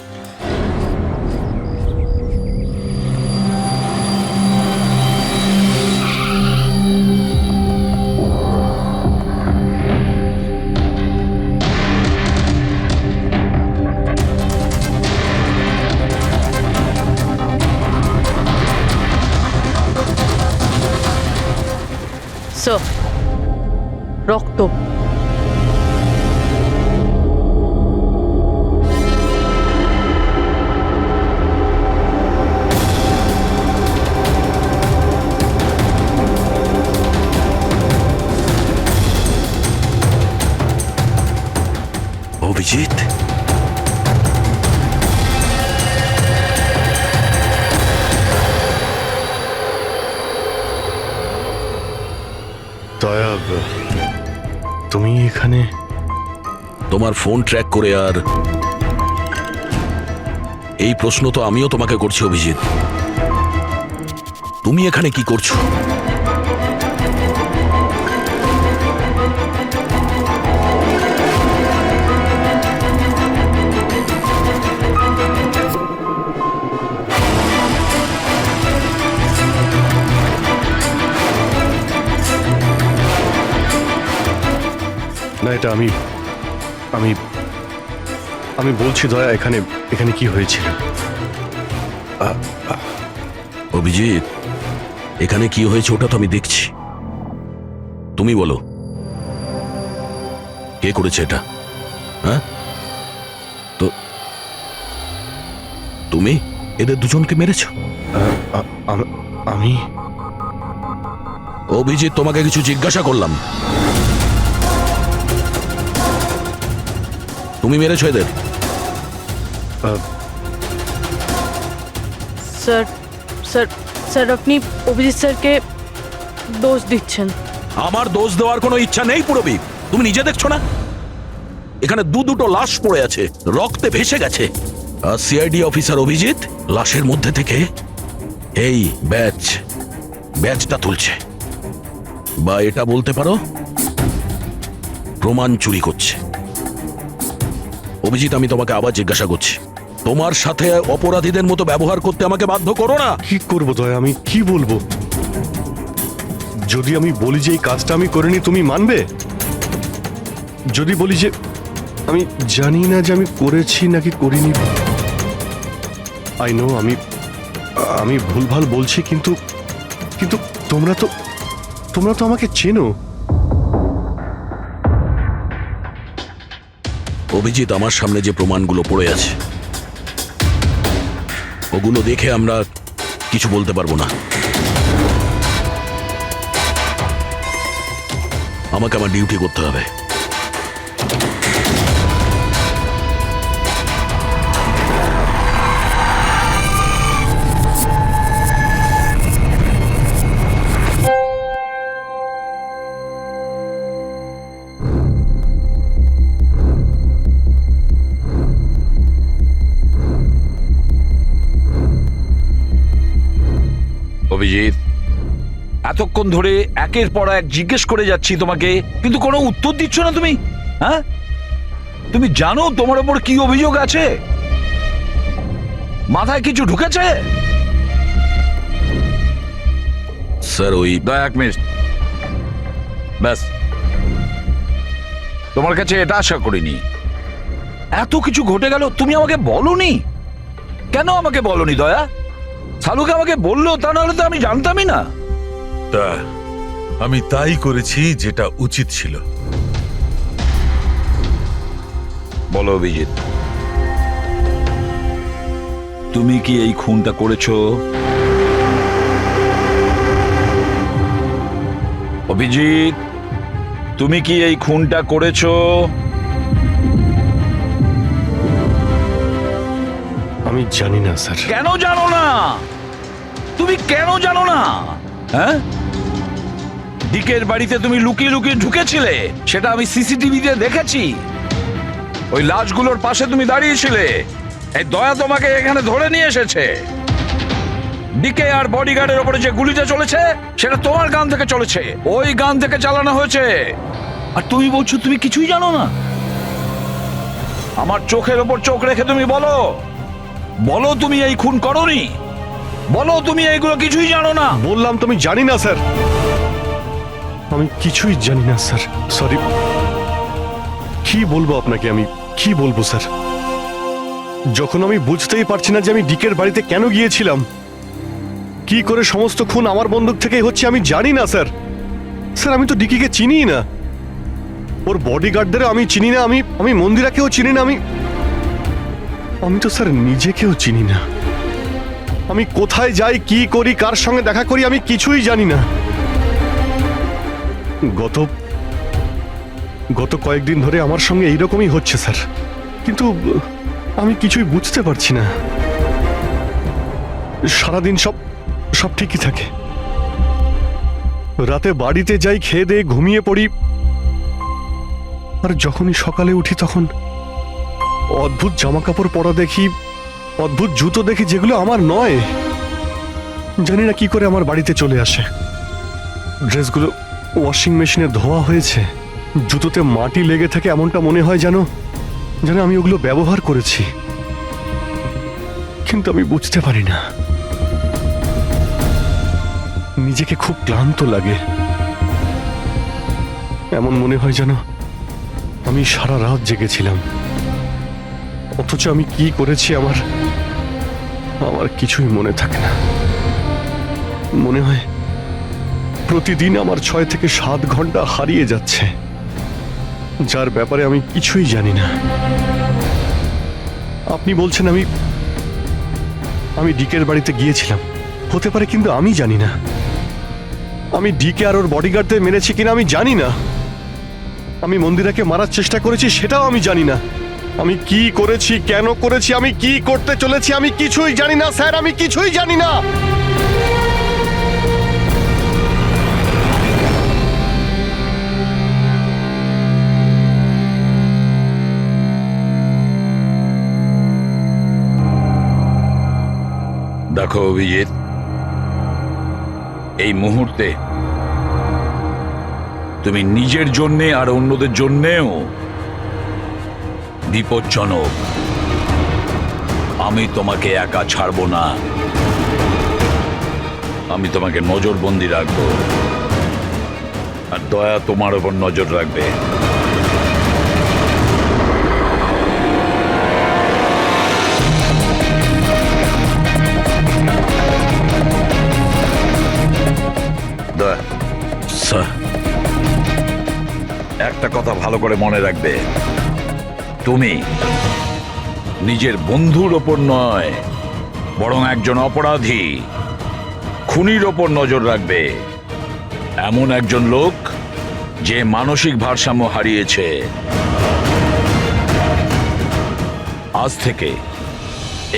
Speaker 4: রক্ত।
Speaker 1: অভিজিৎ,
Speaker 6: দয়া, তুমি এখানে?
Speaker 1: তোমার ফোন ট্র্যাক করে আর এই প্রশ্ন তো আমিও তোমাকে করছি অভিজিৎ, তুমি এখানে কি করছো?
Speaker 6: না, এটা আমি আমি আমি বলছি দয়া, এখানে এখানে কি হয়েছিল?
Speaker 1: অভিজিৎ, এখানে কি হয়েছে ওটা তো আমি দেখছি, তুমি বলো কে করেছে এটা? হ্যাঁ, তো তুমি এদের দুজনকে মেরেছ?
Speaker 6: আমি
Speaker 1: অভিজিৎ, তোমাকে কিছু জিজ্ঞাসা করলাম, তুমি মেরেছো এদের?
Speaker 4: স্যার স্যার স্যার আপনি অভিজিৎ স্যারকে দোষ দিচ্ছেন।
Speaker 1: আমার দোষ দেওয়ার কোনো ইচ্ছা নেই পুরবি, তুমি নিজে দেখছো না এখানে দুটো লাশ পড়ে আছে, রক্তে ভেসে গেছে, আর সিআইডি অফিসার অভিজিৎ লাশের মধ্যে থেকে এই ব্যাজটা তুলছে, বা এটা বলতে পারো প্রমাণ চুরি করছে। অভিজিৎ, আমি তোমাকে আবার জিজ্ঞাসা করছি, তোমার সাথে অপরাধীদের মতো ব্যবহার করতে আমাকে বাধ্য করো না।
Speaker 6: কি করব দয়া, আমি কি বলবো? যদি আমি বলি যে এই কাজটা আমি করিনি, তুমি মানবে? যদি বলি যে আমি জানি না যে আমি করেছি নাকি করিনি, আই নো আমি ভুলভাল বলছি, কিন্তু কিন্তু তোমরা তো আমাকে চেনো।
Speaker 1: অভিজিৎ, আমার সামনে যে প্রমাণগুলো পড়ে আছে ওগুলো দেখে আমরা কিছু বলতে পারবো না, আমাকে আমার ডিউটি করতে হবে।
Speaker 2: অভিজিৎ, এতক্ষণ ধরে একের পর এক জিজ্ঞেস করে যাচ্ছি তোমাকে, কিন্তু কোনো উত্তর দিচ্ছ না তুমি। হ্যাঁ, তুমি জানো তোমার ওপর কি অভিযোগ আছে? মাথায় কিছু ঢুকেছে?
Speaker 1: স্যার, ওই
Speaker 2: এক মিনিট, ব্যাস, তোমার কাছে এটা আশা করিনি। এত কিছু ঘটে গেল, তুমি আমাকে বলনি কেন? আমাকে বলনি দয়া? সালুকে আমাকে বললো, তা নাহলে তো আমি জানতামই না।
Speaker 10: তা আমি তাই করেছি যেটা উচিত ছিল।
Speaker 2: বলো অভিজিৎ, তুমি কি এই খুনটা করেছো? অভিজিৎ, তুমি কি এই খুনটা করেছো?
Speaker 6: আমি জানি না স্যার।
Speaker 2: কেন জানো না? তুমি কেন জানো না? হ্যাঁ, ডিকের বাড়িতে তুমি লুকিয়ে লুকিয়ে ঢুকেছিলে, সেটা আমি সিসিটিভিতে দেখেছি। ওই লাশগুলোর পাশে তুমি দাঁড়িয়েছিলে, এই দয়া তোমাকে এখানে ধরে নিয়ে এসেছে। ডিকে আর বডিগার্ডের ওপরে যে গুলিটা চলেছে সেটা তোমার গান থেকে চলেছে, ওই গান থেকে চালানো হয়েছে, আর তুমি বলছো তুমি কিছুই জানো না। আমার চোখের ওপর চোখ রেখে তুমি বলো, বলো তুমি এই খুন করোনি, বলো তুমি এইগুলো কিছুই জানো না।
Speaker 6: বললাম তুমি জানি না স্যার, আমি কিছুই জানি না স্যার, সরি। কি বলবো আপনাকে, আমি কি বলবো স্যার? যখন আমি বুঝতেই পারছি না যে আমি ডিকের বাড়িতে কেন গিয়েছিলাম, কি করে সমস্ত খুন আমার বন্দুক থেকেই হচ্ছে, আমি জানি না স্যার। স্যার, আমি তো ডিকিকে চিনি না, ওর বডিগার্ডদেরও আমি চিনি না, আমি মন্দিরাকেও চিনি না, আমি তো স্যার নিজেকেও চিনি না। আমি কোথায় যাই, কি করি, কার সঙ্গে দেখা করি, আমি কিছুই জানি না। গত কয়েকদিন ধরে আমার সঙ্গে এইরকমই হচ্ছে স্যার। কিন্তু আমি কিছুই বুঝতে পারছি না। সারাদিন সব সব ঠিকই থাকে, রাতে বাড়িতে যাই, খেয়ে দিয়ে ঘুমিয়ে পড়ি, আর যখনই সকালে উঠি তখন অদ্ভুত জামা কাপড় পরা দেখি, অদ্ভুত জুতো দেখি যেগুলো আমার নয়। জানি না কি করে আমার বাড়িতে চলে আসে। ড্রেসগুলো ওয়াশিং মেশিনে ধোয়া হয়েছে, জুতোতে মাটি লেগে থাকে, এমনটা মনে হয় যেন যেন আমি ওগুলো ব্যবহার করেছি, কিন্তু আমি বুঝতে পারি না। নিজেকে খুব ক্লান্ত লাগে, এমন মনে হয় যেন আমি সারা রাত জেগেছিলাম, অথচ আমি কি করেছি আমার আমার কিছুই মনে থাকে না। মনে হয় প্রতিদিন আমার 6 থেকে 7 ঘন্টা হারিয়ে যাচ্ছে, যার ব্যাপারে আমি কিছুই জানি না। আপনি বলছেন আমি ডিকের বাড়িতে গিয়েছিলাম, হতে পারে, কিন্তু আমি জানি না। আমি ডিকে আর ওর বডিগার্ডদের মেরেছি কিনা আমি জানি না। আমি মন্দিরাকে মারার চেষ্টা করেছি সেটাও আমি জানি না। আমি কি করেছি, কেন করেছি, আমি কি করতে চলেছি, আমি কিছুই জানি না স্যার, আমি কিছুই জানি না।
Speaker 2: দেখো অভিজিৎ, এই মুহূর্তে তুমি নিজের জন্যে আর অন্যদের জন্যেও বিপজ্জনক। আমি তোমাকে একা ছাড়বো না, আমি তোমাকে নজরবন্দি রাখবো, আর দয়া তোমার উপর নজর রাখবে। দয়া,
Speaker 1: স্যার,
Speaker 2: একটা কথা ভালো করে মনে রাখবে, তুমি নিজের বন্ধুর ওপর নয়, বরং একজন অপরাধী খুনির ওপর নজর রাখবে। এমন একজন লোক যে মানসিক ভারসাম্য হারিয়েছে। আজ থেকে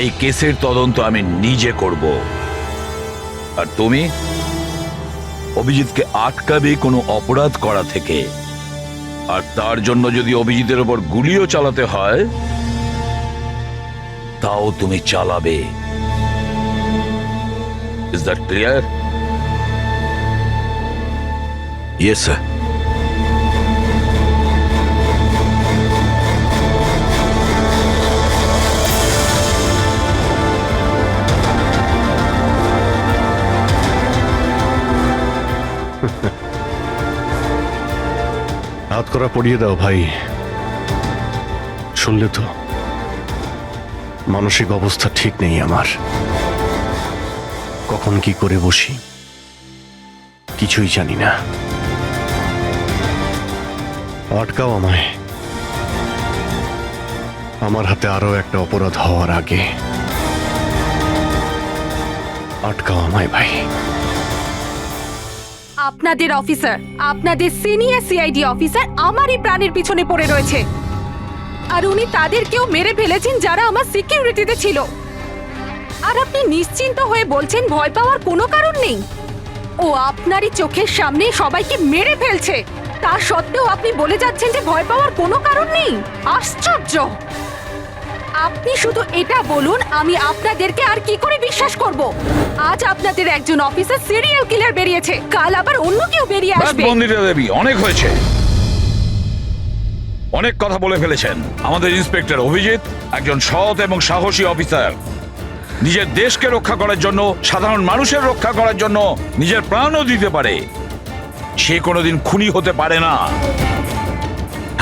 Speaker 2: এই কেসের তদন্ত আমি নিজে করব, আর তুমি অভিজিৎকে আটকাবে কোনো অপরাধ করা থেকে। আর তার জন্য যদি অভিজিতের ওপর গুলিও চালাতে হয়, তাও তুমি চালাবে। Is that clear?
Speaker 1: Yes sir.
Speaker 6: হাত করা পড়িয়ে দাও ভাই। শুনলে তো, মানসিক অবস্থা ঠিক নেই আমার। কখন কি করে বসি কিছুই জানি না। আটকাও আমায়, আমার হাতে আরো একটা অপরাধ হওয়ার আগে। আটকাও আমায় ভাই।
Speaker 12: আপনাদের অফিসার, আপনাদের সিনিয়র সিআইডি অফিসার আমারই প্রাণের পিছনে পড়ে রয়েছে, আর উনি তাদেরকেও মেরে ফেলেছেন যারা আমার সিকিউরিটিতে ছিল। আর আপনি নিশ্চিন্ত হয়ে বলছেন ভয় পাওয়ার কোনো কারণ নেই। ও আপনারই চোখের সামনে সবাইকে মেরে ফেলছে, তা সত্ত্বেও আপনি বলে যাচ্ছেন যে ভয় পাওয়ার কোনো কারণ নেই। আশ্চর্য! আপনি শুধু এটা বলুন, আমি আপনাদেরকে আর কি করে বিশ্বাস করব? আজ আপনাদের একজন অফিসার সিরিয়াল কিলার বেরিয়েছে, কাল আবার অন্য কেউ বেরিয়ে আসবে।
Speaker 2: মন্দিরা দেবী, অনেক হয়েছে, অনেক কথা বলে ফেলেছেন। আমাদের ইন্সপেক্টর অভিজিৎ একজন সৎ এবং সাহসী অফিসার। নিজের দেশকে রক্ষা করার জন্য, সাধারণ মানুষের রক্ষা করার জন্য নিজের প্রাণও দিতে পারে। সে কোনোদিন খুনি হতে পারে না।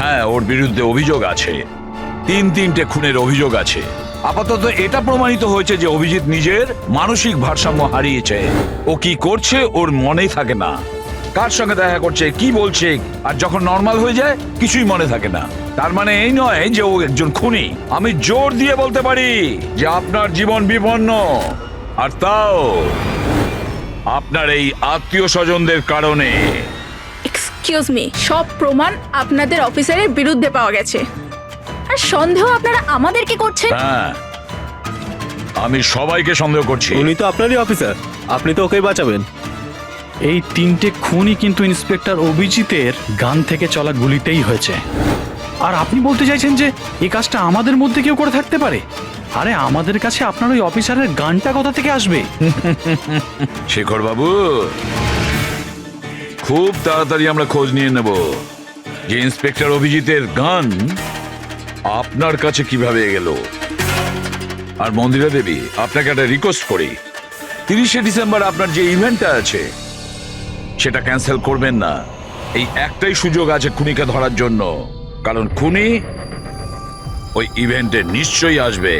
Speaker 2: হ্যাঁ, ওর বিরুদ্ধে অভিযোগ আছে, 3টে খুনের অভিযোগ আছে। আপাতত এটা প্রমাণিত হয়েছে যে অভিজিৎ নিজের মানসিক ভারসাম্য হারিয়েছে। ও কি করছে ওর মনেই থাকে না, কার সঙ্গে দেখা করছে, কি বলছে, আর যখন নর্মাল হয়ে যায় কিছুই মনে থাকে না। তার মানে এই নয় যে ও একজন খুনি। আমি জোর দিয়ে বলতে পারি যে আপনার জীবন বিপন্ন, আর তাও আপনার এই আত্মীয় স্বজনদের কারণে।
Speaker 8: এক্সকিউজ মি, সব প্রমাণ আপনাদের অফিসারের বিরুদ্ধে পাওয়া গেছে। আর সন্দেহ আপনারা আমাদেরকে করছেন?
Speaker 2: হ্যাঁ, আমি সবাইকে সন্দেহ করছি।
Speaker 9: উনি তো আপনারই অফিসার, আপনি তো ওকেই বাঁচাবেন।
Speaker 11: এই 3টে খুনই কিন্তু ইন্সপেক্টর অভিজিতের গান থেকে চলা গুলিতেই হয়েছে। আর আপনি বলতে চাইছেন যে এই কাজটা আমাদের মধ্যে কেউ করে থাকতে পারে? আরে আমাদের কাছে আপনার ওই অফিসারের গানটা কোথা থেকে আসবে?
Speaker 2: শেখর বাবু, খুব তাড়াতাড়ি আমরা খোঁজ নিয়ে নেব যে ইন্সপেক্টর অভিজিতের গান আপনার কাছে কিভাবে গেল। আর মন্দিরা দেবী, আপনাকে একটা রিকোয়েস্ট করি, 30শে ডিসেম্বর আপনার যে ইভেন্টটা আছে সেটা ক্যান্সেল করবেন না। এই একটাই সুযোগ আছে খুনিকে ধরার জন্য, কারণ খুনি ওই ইভেন্টে নিশ্চয়ই আসবে।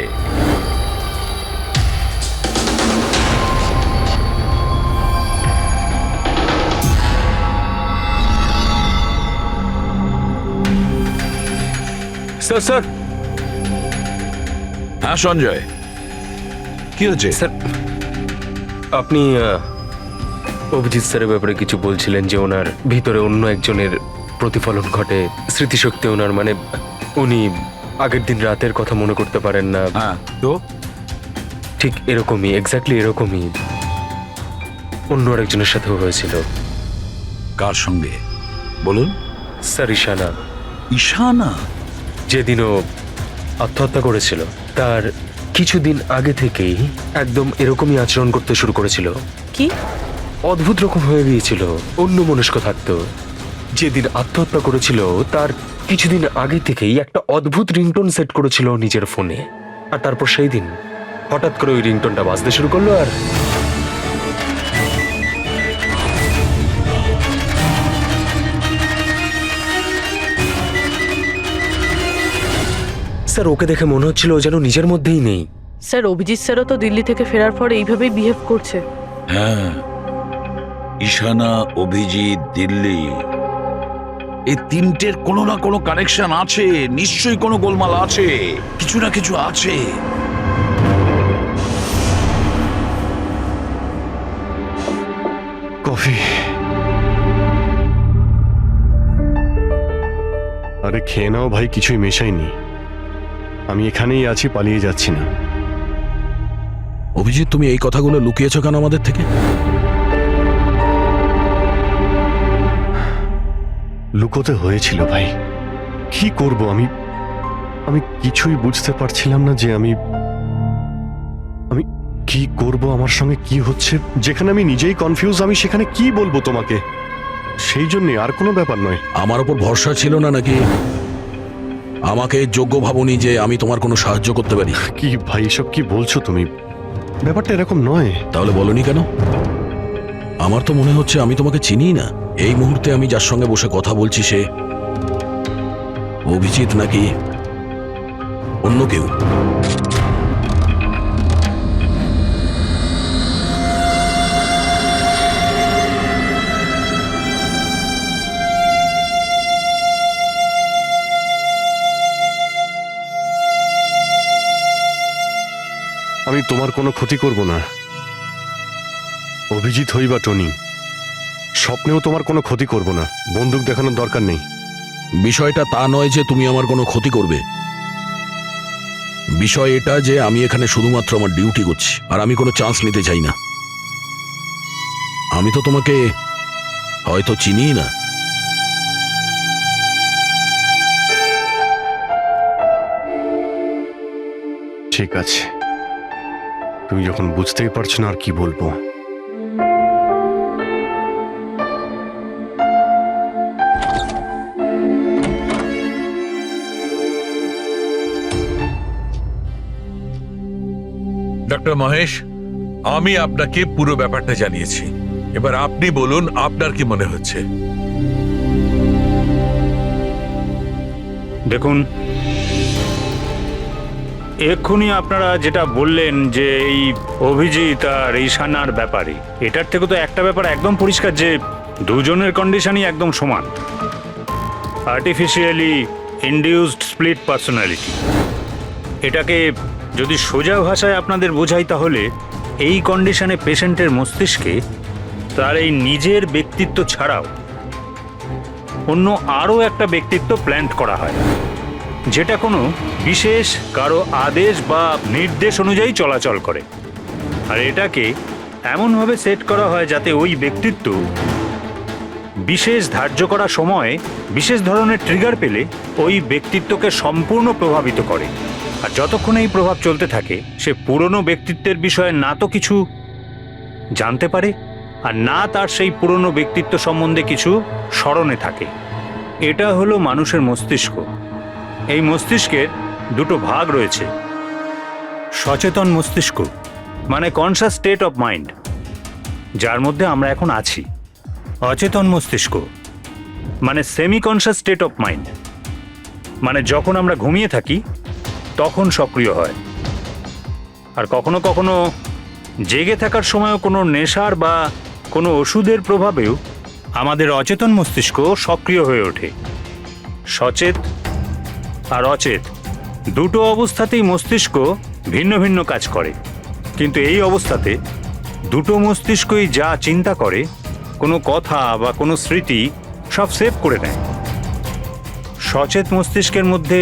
Speaker 5: স্যার স্যার
Speaker 2: হ্যাঁ সঞ্জয়, কি হচ্ছে?
Speaker 5: স্যার, আপনি অভিজিৎ স্যারের ব্যাপারে কিছু বলছিলেন যে ওনার ভিতরে অন্য একজনের প্রতিফলন ঘটে, স্মৃতিশক্তি ওনার, মানে উনি আগের দিন রাতের কথা মনে করতে পারেন না।
Speaker 2: হ্যাঁ, তো
Speaker 5: ঠিক এরকমই, এক্স্যাক্টলি এরকমই অন্য আরেকজনের সাথেও হয়েছিল।
Speaker 2: কার সঙ্গে বলুন?
Speaker 5: স্যার ঈশানা।
Speaker 2: ঈশানা?
Speaker 5: যেদিনও আত্মহত্যা করেছিল তার কিছুদিন আগে থেকেই একদম এরকমই আচরণ করতে শুরু করেছিল।
Speaker 4: কি
Speaker 5: অদ্ভুত রকম হয়ে গিয়েছিল, অন্য মনস্ক থাকতো। যেদিন আত্মহত্যা করেছিল তার কিছুদিন আগে থেকেই একটা অদ্ভুত রিংটোন সেট করেছিল নিজের ফোনে, আর তারপর সেই দিন হঠাৎ করে ওই রিংটোনটা বাজতে শুরু করলো। আর স্যার, ওকে দেখে মনে হচ্ছিল ও যেন নিজের মধ্যেই নেই।
Speaker 4: স্যার, অভিজিৎ স্যারও তো দিল্লি থেকে ফেরার পর এইভাবেই বিহেভ করছে।
Speaker 2: হ্যাঁ, ঈশানা, অভিজিৎ, দিল্লি, এই তিনটের কোনো না কোনো কানেকশন আছে, নিশ্চয়ই কোনো গোলমাল আছে, কিছু না কিছু আছে।
Speaker 6: কফি। আরে খেয়ে নাও ভাই, কিছুই মেশাইনি। আমি এখানেই আছি, পালিয়ে যাচ্ছি না।
Speaker 1: অভিজিৎ, তুমি এই কথাগুলো লুকিয়েছো কেন আমাদের থেকে?
Speaker 6: লুকোতে হয়েছিল ভাই, কি করব আমি? আমি কিছুই বুঝতে পারছিলাম না যে আমি কি করব, আমার সঙ্গে কি হচ্ছে। যেখানে আমি নিজেই কনফিউজ, আমি সেখানে কি বলবো তোমাকে? সেই জন্য, আর কোনো ব্যাপার নয়।
Speaker 1: আমার ওপর ভরসা ছিল না নাকি? আমাকে যোগ্য ভাবনি যে আমি তোমার কোনো সাহায্য করতে পারি?
Speaker 6: কি ভাই, এসব কি বলছো তুমি? ব্যাপারটা এরকম নয়।
Speaker 1: তাহলে বলনি কেন? আমার তো মনে হচ্ছে আমি তোমাকে চিনি না। এই মুহূর্তে আমি যার সঙ্গে বসে কথা বলছি সে অভিজিৎ নাকি অন্য কেউ?
Speaker 6: আমি তোমার কোনো ক্ষতি করব না। অভিজিৎ হই বা টনি, স্বপ্নেও তোমার কোনো ক্ষতি করব না। বন্দুক দেখানোর দরকার নেই।
Speaker 1: বিষয়টা তা নয় যে তুমি আমার কোনো ক্ষতি করবে। বিষয় এটা যে আমি এখানে শুধুমাত্র আমার ডিউটি করছি, আর আমি কোনো চান্স নিতে চাই না। আমি তো তোমাকে হয়তো চিনি না।
Speaker 6: ঠিক আছে, তুমি যখন বুঝতেই পারছো না আর কি বলবো।
Speaker 10: ডক্টর মহেশ, আমি আপনাকে পুরো ব্যাপারটা জানিয়েছি। এবার আপনি বলুন, আপনার কি মনে হচ্ছে?
Speaker 11: দেখুন, এক্ষুনি আপনারা যেটা বললেন যে এই অভিজিৎ আর ঈশানার ব্যাপারে, এটার থেকে তো একটা ব্যাপার একদম পরিষ্কার যে দুজনের কন্ডিশনই একদম সমান। Artificially induced split personality. এটাকে যদি সোজা ভাষায় আপনাদের বোঝাই তাহলে এই কন্ডিশনে পেশেন্টের মস্তিষ্কে তার এই নিজের ব্যক্তিত্ব ছাড়াও অন্য আরও একটা ব্যক্তিত্ব প্ল্যান্ট করা হয়।
Speaker 13: যেটা কোনো বিশেষ কারো আদেশ বা নির্দেশ অনুযায়ী চলাচল করে। আর এটাকে এমনভাবে সেট করা হয় যাতে ওই ব্যক্তিত্ব বিশেষ ধার্য করা সময়ে বিশেষ ধরনের ট্রিগার পেলে ওই ব্যক্তিত্বকে সম্পূর্ণ প্রভাবিত করে। আর যতক্ষণ এই প্রভাব চলতে থাকে সে পুরনো ব্যক্তিত্বের বিষয়ে না তো কিছু জানতে পারে আর না তার সেই পুরনো ব্যক্তিত্ব সম্বন্ধে কিছু স্মরণে থাকে। এটা হলো মানুষের মস্তিষ্ক। এই মস্তিষ্কের দুটো ভাগ রয়েছে, সচেতন মস্তিষ্ক মানে কনসাস স্টেট অফ মাইন্ড, যার মধ্যে আমরা এখন আছি, অচেতন মস্তিষ্ক মানে semi conscious state of mind, মানে যখন আমরা ঘুমিয়ে থাকি তখন সক্রিয় হয়। আর কখনো কখনো জেগে থাকার সময়ও কোনো নেশার বা কোনো ওষুধের প্রভাবেও আমাদের অচেতন মস্তিষ্ক সক্রিয় হয়ে ওঠে। সচেত আর অচেত দুটো অবস্থাতেই মস্তিষ্ক ভিন্ন ভিন্ন কাজ করে, কিন্তু এই অবস্থাতে দুটো মস্তিষ্কই যা চিন্তা করে, কোনো কথা বা কোনো স্মৃতি সব সেভ করে নেয়। সচেত মস্তিষ্কের মধ্যে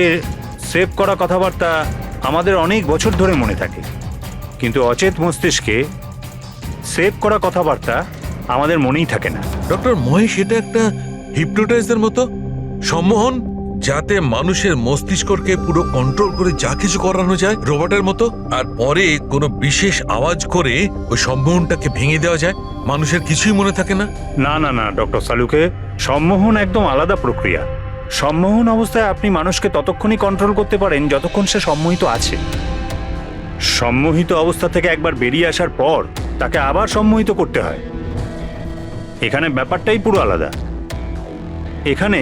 Speaker 13: সেভ করা কথাবার্তা আমাদের অনেক বছর ধরে মনে থাকে, কিন্তু অচেত মস্তিষ্কে সেভ করা কথাবার্তা আমাদের মনেই থাকে না।
Speaker 10: ডক্টর মহেশ, এটা একটা হিপনোটাইজের মতো সম্মোহন, যাতে মানুষের মস্তিষ্ককে পুরো কন্ট্রোল করে যা কিছু করানো যায় রোবটের মতো, আর পরে কোনো বিশেষ আওয়াজ করে ওই সম্মোহনটাকে ভেঙে দেওয়া যায়, মানুষের কিছুই মনে থাকে না।
Speaker 13: না না না ডক্টর সালুকে, সম্মোহন একদম আলাদা প্রক্রিয়া। সম্মোহন অবস্থায় আপনি মানুষকে ততক্ষণই কন্ট্রোল করতে পারেন যতক্ষণ সে সম্মোহিত আছে। সম্মোহিত অবস্থা থেকে একবার বেরিয়ে আসার পর তাকে আবার সম্মোহিত করতে হয়। এখানে ব্যাপারটাই পুরো আলাদা। এখানে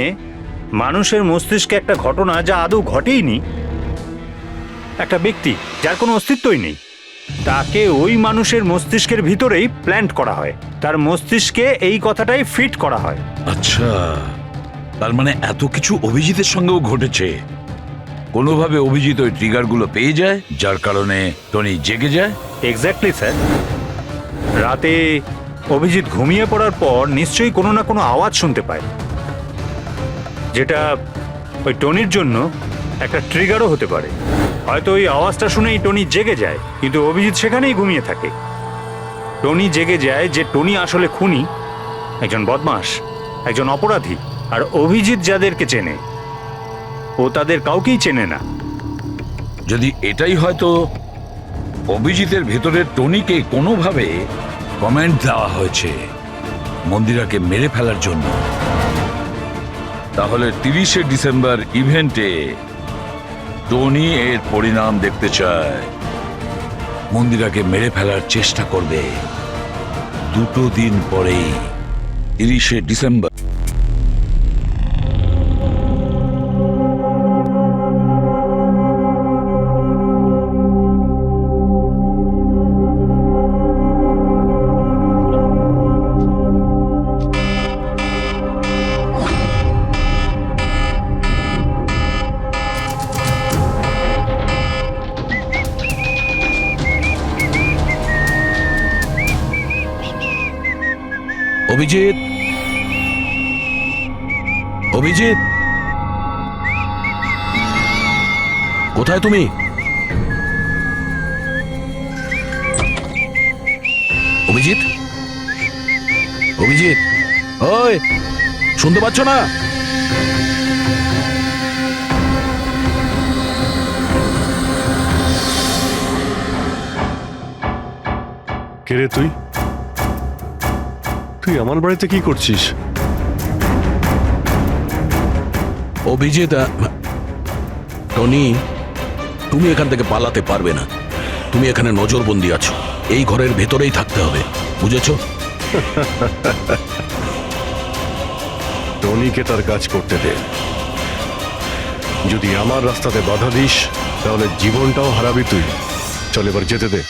Speaker 13: মানুষের মস্তিষ্কে একটা ঘটনা যা আদৌ ঘটেইনি, একটা ব্যক্তি যার কোনো অস্তিত্বই নেই, তাকে ওই মানুষের মস্তিষ্কের ভিতরেই প্ল্যান্ট করা হয়, তার মস্তিষ্কে এই কথাটাই ফিট করা হয়।
Speaker 2: আচ্ছা, তার মানে এত কিছু অভিজিতের সঙ্গেও ঘটেছে। কোনোভাবে অভিজিৎ ওই ট্রিগারগুলো পেয়ে যায়, যার কারণে টনি জেগে যায়।
Speaker 13: Exactly sir. রাতে অভিজিৎ ঘুমিয়ে পড়ার পর নিশ্চয়ই কোনো না কোনো আওয়াজ শুনতে পায়, যেটা ওই টনির জন্য একটা ট্রিগারও হতে পারে। হয়তো ওই আওয়াজটা শুনেই টনি জেগে যায়, কিন্তু অভিজিৎ সেখানেই ঘুমিয়ে থাকে। টনি জেগে যায় যে টনি আসলে খুনি, একজন বদমাশ, একজন অপরাধী। আর অভিজিৎ যাদেরকে চেনে ও তাদের কাউকেই চেনে না।
Speaker 2: যদি এটাই হয়তো অভিজিতের ভেতরের টনিকে কোনোভাবে কমেন্ট দেওয়া হয়েছে মন্দিরাকে মেরে ফেলার জন্য, তাহলে 30শে ডিসেম্বর ইভেন্টে টনি এর পরিণাম দেখতে চায়। মন্দিরাকে মেরে ফেলার চেষ্টা করবে 2 দিন পরেই, 30শে ডিসেম্বর।
Speaker 1: অভিজিৎ, অভিজিৎ, কোথায় তুমি? অভিজিৎ, অভিজিৎ, ওই শুনতে পাচ্ছ না?
Speaker 6: কে রে তুই? তুই আমার বাড়িতে কি করছিস?
Speaker 1: অভিজিৎ, টনি, তুমি এখান থেকে পালাতে পারবে না। তুমি এখানে নজরবন্দি আছো, এই ঘরের ভেতরেই থাকতে হবে, বুঝেছো?
Speaker 6: টনিকে তার কাজ করতে দে। যদি আমার রাস্তাতে বাধা দিস তাহলে জীবনটাও হারাবি তুই। চল এবার যেতে দে।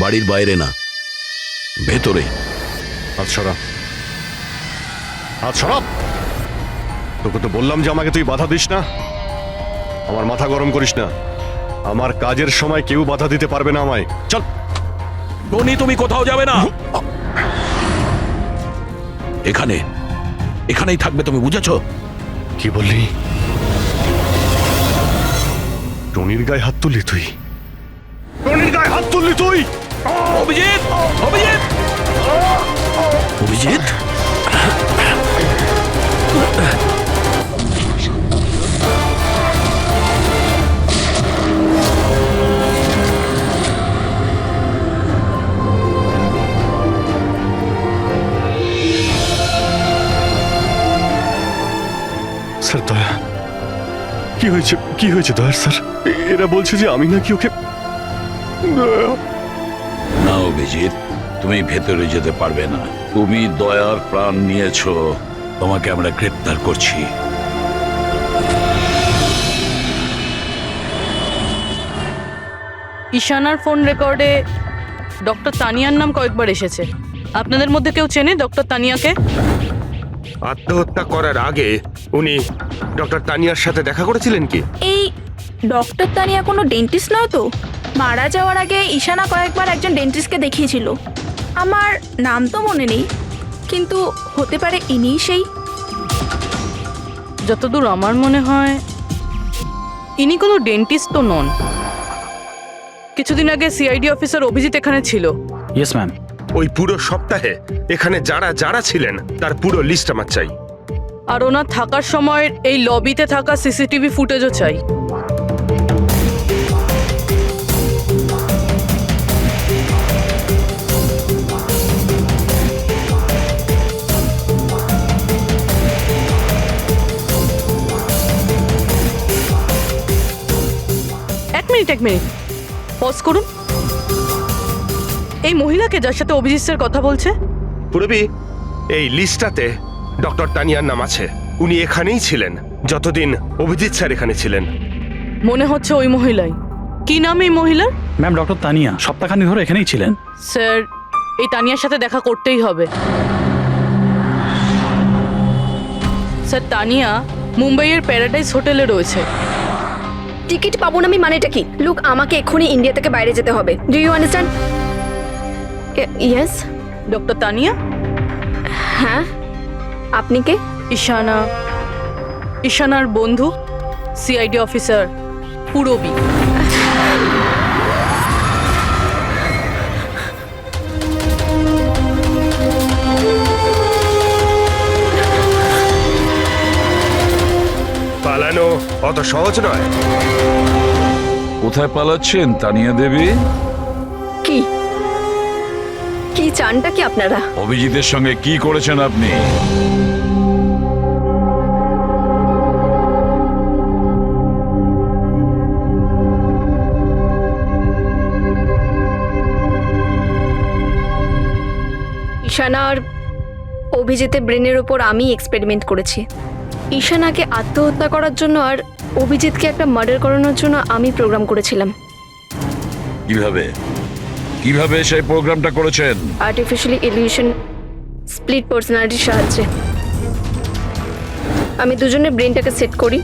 Speaker 1: বাড়ির বাইরে না, ভেতরে।
Speaker 6: হাত সরা, হাত সরা। তোকে তো বললাম যে আমাকে তুই বাধা দিস না। আমার মাথা গরম করিস না। আমার কাজের সময় কেউ বাধা দিতে পারবে না আমায়। চল।
Speaker 1: টনি, তুমি কোথাও যাবে না, এখানেই থাকবে তুমি, বুঝেছো?
Speaker 6: কি বললি? টনির গায়ে হাত তুললি তুই? টনির গায়ে হাত তুললি তুই?
Speaker 1: অভিজিৎ, অভিজিৎ, অভিজিৎ,
Speaker 6: স্যার দয়া, কি হয়েছে, কি হয়েছে দয়ার স্যার? এরা বলছে যে আমি নাকি ওকে...
Speaker 1: না অভিজিৎ, তুমি ভেতরে যেতে পারবে না। তুমি দয়ার প্রাণ নিয়েছো, তোমাকে আমরা গ্রেপ্তার করছি।
Speaker 4: ঈশানার ফোন রেকর্ডে ডক্টর তানিয়ার নাম কয়েকবার এসেছে। আপনাদের মধ্যে কেউ চেনে ডক্টর তানিয়াকে?
Speaker 14: আত্মহত্যা করার আগে উনি ডক্টর তানিয়ার সাথে দেখা করেছিলেন কি?
Speaker 8: এই ডক্টর তানিয়া কোনো ডেন্টিস্ট নয় তো? মারা যাওয়ার আগে ঈশানা কয়েকবার একজন ডেন্টিস্টকে দেখিয়েছিল। আমার নাম তো মনে নেই, কিন্তু হতে পারে ইনিই সেই।
Speaker 4: যতদূর আমার মনে হয় ইনি কোনো ডেন্টিস্ট তো নন। কিছুদিন আগে সিআইডি অফিসার অভিজিৎ এখানে ছিল।
Speaker 11: Yes ma'am.
Speaker 14: ওই পুরো সপ্তাহে এখানে যারা যারা ছিলেন তার পুরো লিস্ট আমার চাই।
Speaker 4: আর ওনার থাকার সময়ের এই লবিতে থাকা সিসিটিভি ফুটেজও চাই। এক মিনিট পজ করুন। এই মহিলাকে যার সাথে অভিজিৎ স্যার কথা বলছে?
Speaker 14: পুরবি, এই লিস্টটাতে ডক্টর তানিয়ার নাম আছে। উনি এখানেই ছিলেন যতদিন অভিজিৎ স্যার এখানে ছিলেন।
Speaker 4: মনে হচ্ছে ওই মহিলাই। কি নাম এই মহিলার?
Speaker 11: ম্যাম, ডক্টর তানিয়া সপ্তাহখানি ধরে এখানেই ছিলেন।
Speaker 4: স্যার, এই তানিয়ার সাথে দেখা করতেই হবে। স্যার, তানিয়া মুম্বাইয়ের প্যারাডাইস হোটেলে রয়েছে।
Speaker 8: টিকিট পাবো না আমি মানেটা কি? লুক, আমাকে এক্ষুনি ইন্ডিয়া থেকে বাইরে যেতে হবে। Do you understand? Yes.
Speaker 4: Doctor Tania?
Speaker 8: হ্যাঁ, আপনি কে?
Speaker 4: ঈশানার বন্ধু, সিআইডি অফিসার পুরবী।
Speaker 14: পালানো অত সহজ নয়।
Speaker 2: কোথায় পালাচ্ছেন তানিয়া দেবী?
Speaker 8: কি কি চানটা কি আপনারা?
Speaker 2: অভিজিতের সঙ্গে কি করেছেন আপনি?
Speaker 8: ঈশানা আর অভিজিতের ব্রেনের ওপর আমি এক্সপেরিমেন্ট করেছি। ঈশানাকে আত্মহত্যা করার জন্য আর অভিজিৎকে একটা মার্ডার করানোর জন্য আমি প্রোগ্রাম করেছিলাম।
Speaker 2: কিভাবে কিভাবে সেই প্রোগ্রামটা করেছেন?
Speaker 8: আর্টিফিশিয়ালি ইলিউশন স্প্লিট পার্সোনালিটির সাহায্যে আমি দুজনের ব্রেনটাকে সেট করি,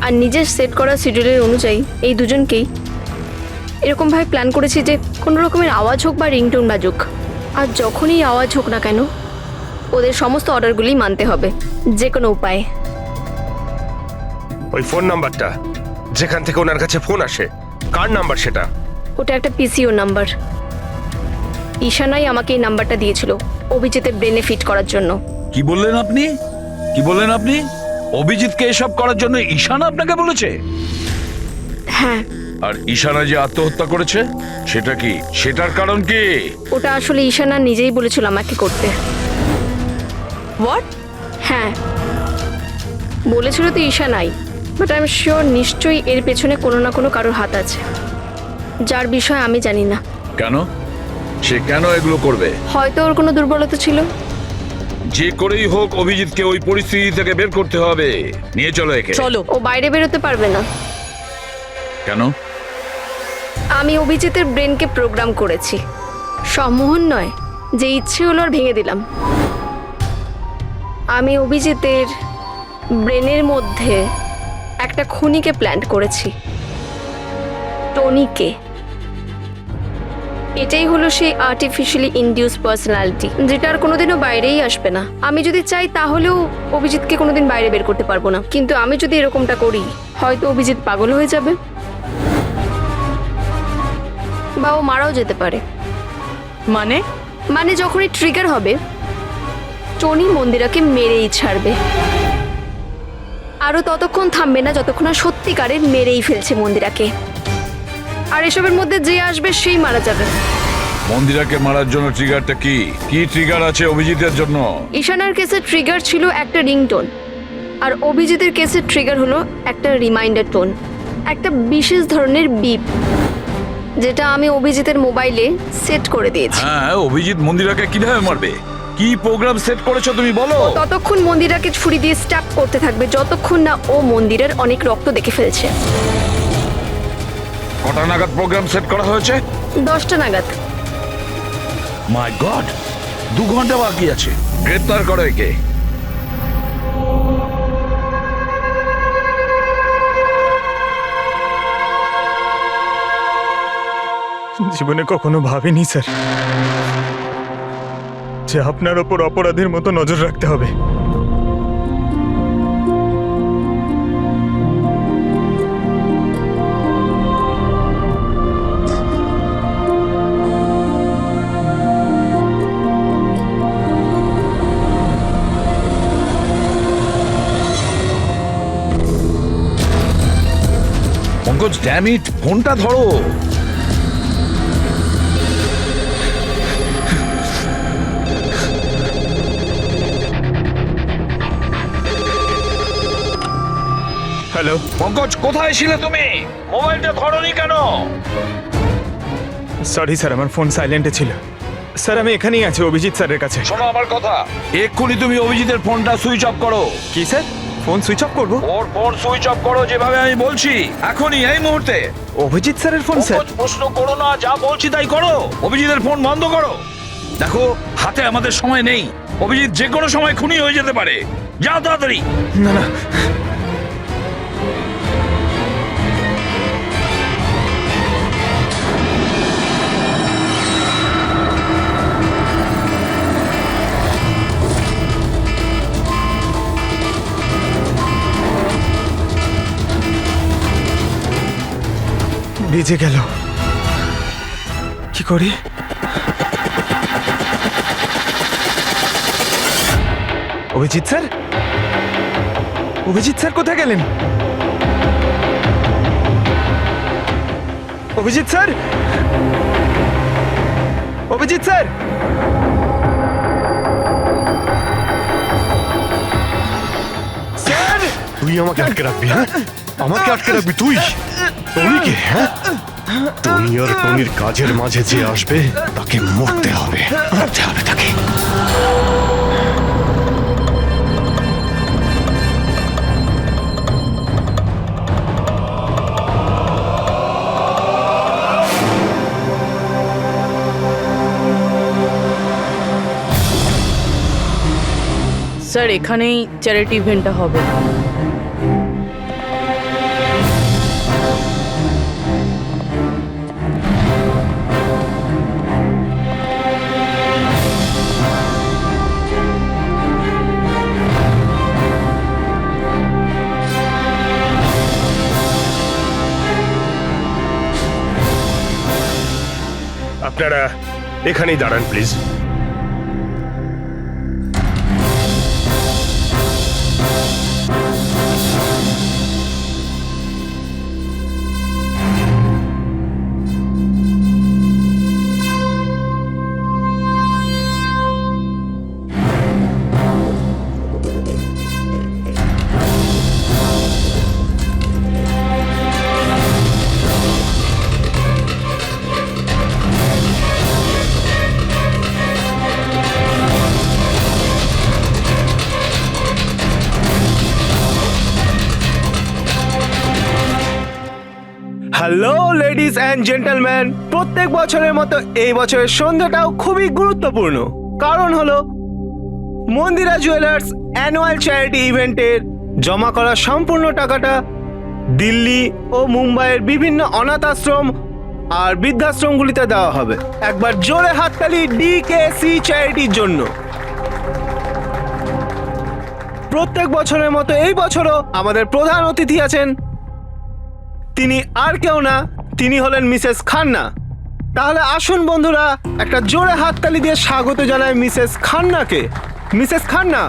Speaker 8: আর নিজের সেট করা শিডিউলের অনুযায়ী এই দুজনকেই এরকমভাবে প্ল্যান করেছি যে কোনো রকমের আওয়াজ হোক বা রিংটোন বাজুক, আর যখনই আওয়াজ হোক না কেন ওদের সমস্ত অর্ডারগুলি মানতে হবে যে কোনো উপায়ে।
Speaker 14: ওই ফোন নাম্বারটা যেখান থেকে ওনার কাছে ফোন আসে, কার নাম্বার সেটা?
Speaker 8: ওটা একটা পিসিও নাম্বার। ঈশানাই আমাকে এই নাম্বারটা দিয়েছিল অভিজিতের ব্রেনে ফিট করার জন্য।
Speaker 1: কি বললেন আপনি? কি বললেন আপনি? অভিজিৎকে এসব করার জন্য ঈশানা আপনাকে বলেছে?
Speaker 8: হ্যাঁ।
Speaker 2: আর ঈশানা যে আত্মহত্যা করেছে সেটা কি? সেটার কারণ কি?
Speaker 8: ওটা আসলে ঈশানা নিজেই বলেছিল আমাকে করতে।
Speaker 4: হোয়াট?
Speaker 8: হ্যাঁ, বলেছিল তো ঈশানাই, বাট আই এম শিওর নিশ্চয়ই এর পেছনে কোনো না কোনো কারোর হাত আছে, যার বিষয়ে আমি জানি না।
Speaker 2: কেন? সে কেন এগুলো করবে?
Speaker 8: হয়তো ওর কোনো দুর্বলতা ছিল।
Speaker 2: যে করেই হোক অভিজিৎকে ওই পরিস্থিতি থেকে বের করতে হবে। নিয়ে চলো একে।
Speaker 4: চলো।
Speaker 8: ও বাইরে বেরোতে পারবে না।
Speaker 2: কেন?
Speaker 8: আমি অভিজিতের ব্রেনকে প্রোগ্রাম করেছি। সম্মোহন নয়, যে ইচ্ছে হলো আর ভেঙে দিলাম। আমি অভিজিতের ব্রেনের মধ্যে একটা খুনিকে প্ল্যান করেছি, টনিকে। এটাই হলো সেই আর্টিফিশিয়ালি ইনডিউস পার্সোনালিটি, যেটা আর কোনোদিনও বাইরেই আসবে না। আমি যদি চাই তাহলেও অভিজিৎকে কোনোদিন বাইরে বের করতে পারবো না, কিন্তু আমি যদি এরকমটা করি হয়তো অভিজিৎ পাগল হয়ে যাবে বা ও মারাও যেতে পারে। মানে যখনই ট্রিগার হবে টনি মন্দিরাকে মেরেই ছাড়বে, আরও ততক্ষণ থামবে না যতক্ষণ না সত্যিকারের মেরেই ফেলছে মন্দিরাকে। আর এসবের মধ্যে যে আসবে সেই মারা যাবে।
Speaker 2: মন্দিরাকে মারার জন্য ট্রিগারটা কি কি ট্রিগার আছে অভিজিতের জন্য?
Speaker 8: ঈশানার কেসের ট্রিগার ছিল একটা রিংটোন, আর অভিজিতের কেসের ট্রিগার হলো একটা রিমাইন্ডার টোন, একটা বিশেষ ধরনের বিপ, যেটা আমি অভিজিতের মোবাইলে সেট করে দিয়েছি।
Speaker 2: হ্যাঁ, অভিজিৎ মন্দিরাকে কিভাবে মারবে? কি প্রোগ্রাম সেট করেছো তুমি বলো?
Speaker 8: ততক্ষণ মন্দিরাকে ছুরি দিয়ে স্ট্যাপ করতে থাকবে যতক্ষণ না ও মন্দিরের অনেক রক্ত দেখে ফেলছে।
Speaker 2: কটা নাগাদ প্রোগ্রাম সেট করা হয়েছে?
Speaker 8: 10টা নাগাদ।
Speaker 1: মাই গড, 2 ঘন্টা বাকি আছে।
Speaker 2: গ্রেপ্তার করো একে।
Speaker 3: জীবনে কখনো ভাবিনি স্যার যে আপনার ওপর অপরাধের মতো নজর রাখতে হবে।
Speaker 2: পঙ্কজ, ড্যাম ইট, ফোনটা ধরো।
Speaker 3: হ্যালো
Speaker 2: পঙ্কজ, কোথায় ছিলে তুমি? মোবাইলটা ধরোনি কেন?
Speaker 3: সরি স্যার, আমার ফোন সাইলেন্টে ছিল। স্যার আমি এখানেই আছি অভিজিৎ স্যারের কাছে।
Speaker 2: শোনো আমার কথা, এক্ষুনি তুমি অভিজিতের ফোনটা সুইচ অফ করো।
Speaker 3: কি স্যার, ফোন সুইচ অফ করবো?
Speaker 2: ওর ফোন সুইচ অফ করো যেভাবে আমি বলছি, এখনই, এই মুহূর্তে।
Speaker 3: অভিজিৎ স্যারের ফোন স্যার?
Speaker 2: পঙ্কজ, প্রশ্ন করো না, যা বলছি তাই করো। অভিজিতের ফোন বন্ধ করো। দেখো, হাতে আমাদের সময় নেই, অভিজিৎ যে কোনো সময় খুনি হয়ে যেতে পারে। যাও তাড়াতাড়ি।
Speaker 3: না না, বেজে গেল, কি করি? অভিজিৎ স্যার, অভিজিৎ স্যার কোথায় গেলেন? Abhijit sir, Abhijit sir, sir!
Speaker 6: তুই আমাকে আটকে রাখবি? হ্যাঁ, আমাকে আটকে রাখবি তুই? টনিকে? হ্যাঁ, টনি আর টনির কাজের মাঝে যে আসবে তাকে মরতে হবে, মরতে হবে তাকে।
Speaker 4: স্যার এখানেই চ্যারিটি ইভেন্টটা হবে।
Speaker 14: আপনারা এখানেই দাঁড়ান please.
Speaker 9: Hello ladies and gentleman, প্রত্যেক বছরের মতো এই বছরের সন্ধ্যাটাও খুবই গুরুত্বপূর্ণ। কারণ হলো মন্দিরা জুয়েলার্স অ্যানুয়াল চ্যারিটি ইভেন্টের জমা করা সম্পূর্ণ টাকাটা দিল্লি ও মুম্বাইয়ের বিভিন্ন অনাথ আশ্রম আর বৃদ্ধাশ্রমগুলিতে দেওয়া হবে। একবার জোরে হাততালি ডিকেসি চ্যারিটির জন্য। প্রত্যেক বছরের মতো এই বছরও আমাদের প্রধান অতিথি আছেন। তিনি আর কেউ না, তিনি হলেন মিসেস খান্না। তাহলে আসুন বন্ধুরা, একটা জোরে হাততালি দিয়ে স্বাগত জানায় মিসেস খান্নাকে। Mrs Khanna,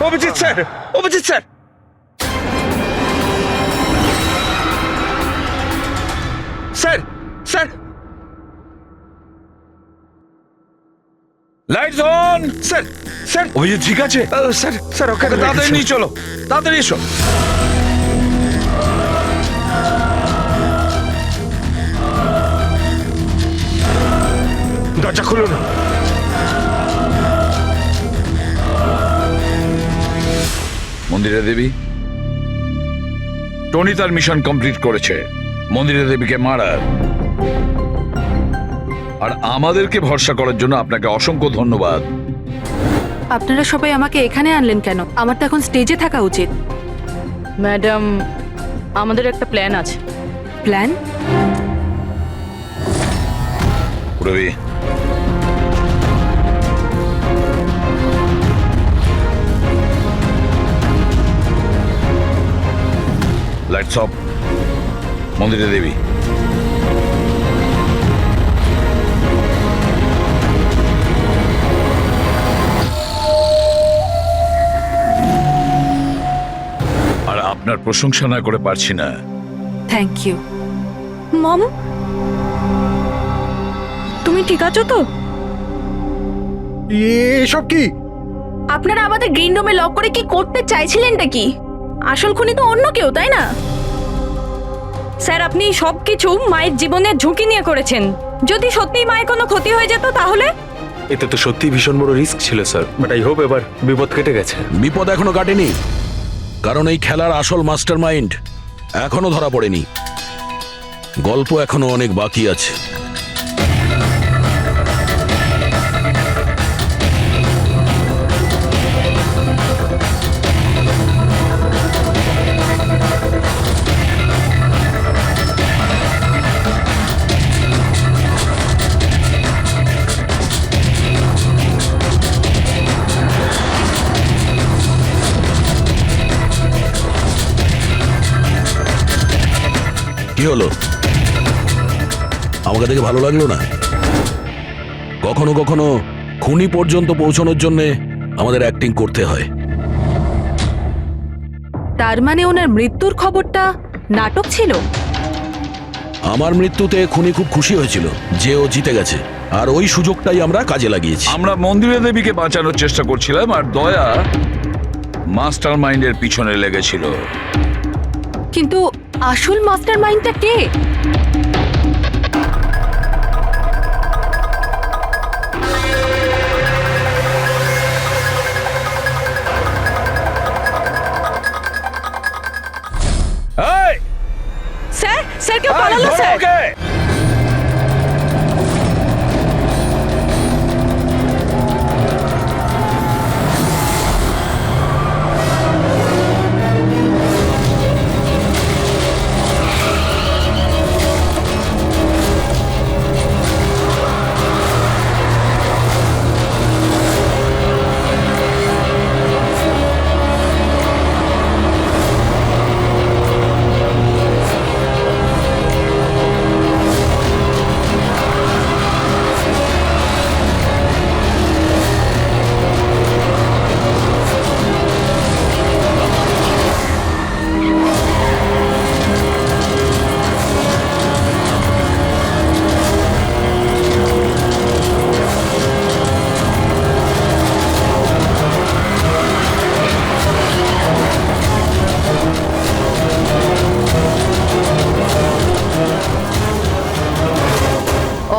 Speaker 14: Abhijit sir, Abhijit sir, sir, sir,
Speaker 2: lights on.
Speaker 14: Sir, sir,
Speaker 2: Abhijit ঠিক আছে?
Speaker 14: স্যার, স্যার, ওকে
Speaker 2: তাড়াতাড়ি নিয়ে চলো, তাড়াতাড়ি এসো।
Speaker 14: দরজা খুলুন।
Speaker 2: মন্দিরা দেবী, টনি তার মিশন কমপ্লিট করেছে, মন্দিরা দেবীকে মারার। আর আমাদেরকে ভরসা করার জন্য আপনাকে অসংখ্য ধন্যবাদ।
Speaker 12: আপনারা সবাই আমাকে এখানে আনলেন কেন? আমার তো এখন স্টেজে থাকা উচিত।
Speaker 4: ম্যাডাম, আমাদের একটা প্ল্যান আছে।
Speaker 12: Plan?
Speaker 2: Ravi, lights off. Mandira Devi, আর আপনার প্রশংসা না করে পারছি না।
Speaker 12: Thank you. মম, তুমি ঠিক আছো তো?
Speaker 7: এসব কি?
Speaker 8: আপনারা আমাদের গ্রিন রুমে লক করে কি করতে চাইছিলেনটা কি? আসল খুনি তো অন্য কেউ, তাই না?
Speaker 12: স্যার, আপনি সবকিছু মায়ের জীবনের ঝুঁকি নিয়ে করেছেন। যদি সত্যিই মায়ের কোনো ক্ষতি হয়ে যেত তাহলে?
Speaker 5: এতে তো সত্যি ভীষণ বড় রিস্ক ছিল স্যার, বাট আই হোপ এবার বিপদ কেটে গেছে।
Speaker 1: বিপদ এখনো কাটেনি, কারণ এই খেলার আসল মাস্টার মাইন্ড এখনো ধরা পড়েনি। গল্প এখনো অনেক বাকি আছে। কি হলো? আমাকে দেখে ভালো লাগলো না? কখনো কখনো খুনি পর্যন্ত পৌঁছানোর জন্য আমাদের অ্যাক্টিং করতে হয়।
Speaker 12: তার মানে ওনার মৃত্যুর খবরটা নাটক ছিল?
Speaker 1: আমার মৃত্যুতে খুনি খুব খুশি হয়েছিল যে ও জিতে গেছে, আর ওই সুযোগটাই আমরা কাজে লাগিয়েছি।
Speaker 2: আমরা মন্দিরা দেবীকে বাঁচানোর চেষ্টা করছিলাম, আর দয়া মাস্টার মাইন্ডের পিছনে লেগেছিল।
Speaker 12: কিন্তু আসল মাস্টার মাইন্ডটা কে?
Speaker 2: এই,
Speaker 4: স্যার, স্যার কেউ পালালো
Speaker 2: ধরো
Speaker 4: স্যার।
Speaker 2: ওকে!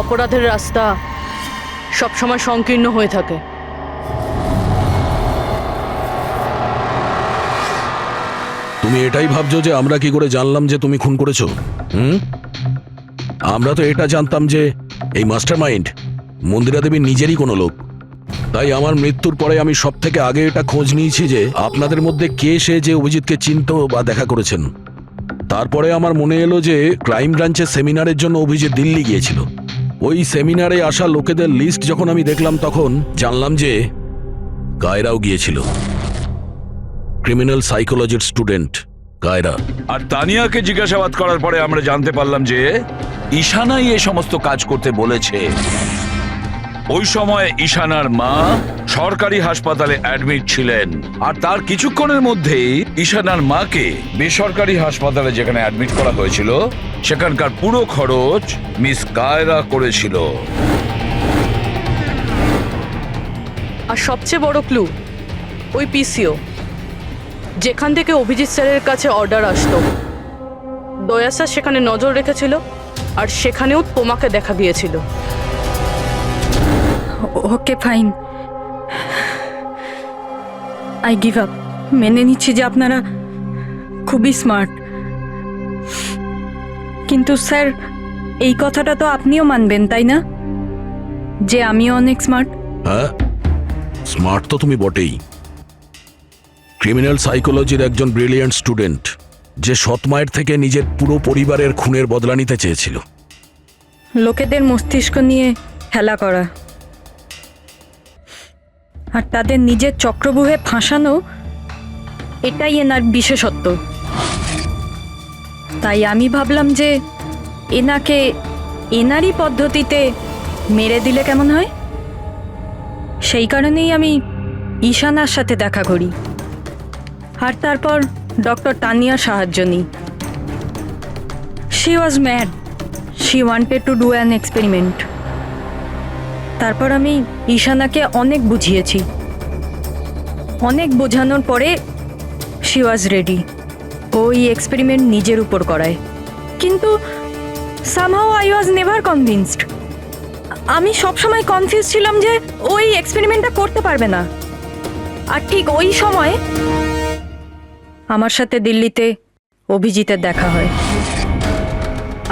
Speaker 4: অপরাধের রাস্তা সবসময় সংকীর্ণ হয়ে থাকে।
Speaker 1: তুমি এটাই ভাবছো যে আমরা কি করে জানলাম যে তুমি খুন করেছো? আমরা তো এটা জানতাম যে এই মাস্টারমাইন্ড মন্দিরা দেবীর নিজেরই কোনো লোক। তাই আমার মৃত্যুর পরে আমি সব থেকে আগে এটা খোঁজ নিয়েছি যে আপনাদের মধ্যে কে সে যে অভিজিৎকে চিনত বা দেখা করেছেন। তারপরে আমার মনে এলো যে ক্রাইম ব্রাঞ্চের সেমিনারের জন্য অভিজিৎ দিল্লি গিয়েছিল। ওই সেমিনারে আসা লোকেদের লিস্ট যখন আমি দেখলাম তখন জানলাম যে কায়রাও গিয়েছিল। ক্রিমিনাল সাইকোলজির স্টুডেন্ট কায়রা।
Speaker 2: আর তানিয়াকে জিজ্ঞাসাবাদ করার পরে আমরা জানতে পারলাম যে ঈশানাই এই সমস্ত কাজ করতে বলেছে। ওই সময় ঈশানার মা সরকারি হাসপাতালে অ্যাডমিট ছিলেন, আর তার কিছুক্ষণের মধ্যেই ঈশানার মাকে বেসরকারি হাসপাতালে যেখানে অ্যাডমিট করা হয়েছিল সেখানকার পুরো খরচ মিস কায়রা করেছিল।
Speaker 4: আর সবচেয়ে বড় ক্লু ওই পিসিও, যেখান থেকে অভিজিৎ স্যারের কাছে অর্ডার আসতো। দয়া স্যার সেখানে নজর রেখেছিল, আর সেখানেও তোমাকে দেখা গিয়েছিল।
Speaker 8: Okay fine, I give up. মেনে নিচ্ছি যে আপনারা খুবই স্মার্ট, কিন্তু স্যার এই কথাটা তো আপনিও মানবেন তাই না, যে আমিও অনেক স্মার্ট?
Speaker 1: হ্যাঁ, স্মার্ট তো তুমি বটেই। ক্রিমিনাল সাইকোলজির একজন ব্রিলিয়ান্ট স্টুডেন্ট, যে সৎমায়ের থেকে নিজের পুরো পরিবারের খুনের বদলা নিতে চেয়েছিল।
Speaker 8: লোকেদের মস্তিষ্ক নিয়ে খেলা করা আর তাদের নিজের চক্রব্যূহে ফাঁসানো, এটাই এনার বিশেষত্ব। তাই আমি ভাবলাম যে এনাকে এনারই পদ্ধতিতে মেরে দিলে কেমন হয়। সেই কারণেই আমি ঈশানার সাথে দেখা করি, আর তারপর ডক্টর তানিয়ার সাহায্য নিই। She was mad, she wanted to do an experiment. তারপর আমি ঈশানাকে অনেক বুঝিয়েছি, অনেক বোঝানোর পরে শি ওয়াজ রেডি। ওই এক্সপেরিমেন্ট নিজের উপর করায়, কিন্তু somehow I was never convinced. আমি সবসময় কনফিউজ ছিলাম যে ওই এক্সপেরিমেন্টটা করতে পারবে না। আর ঠিক ওই সময় আমার সাথে দিল্লিতে অভিজিতের দেখা হয়,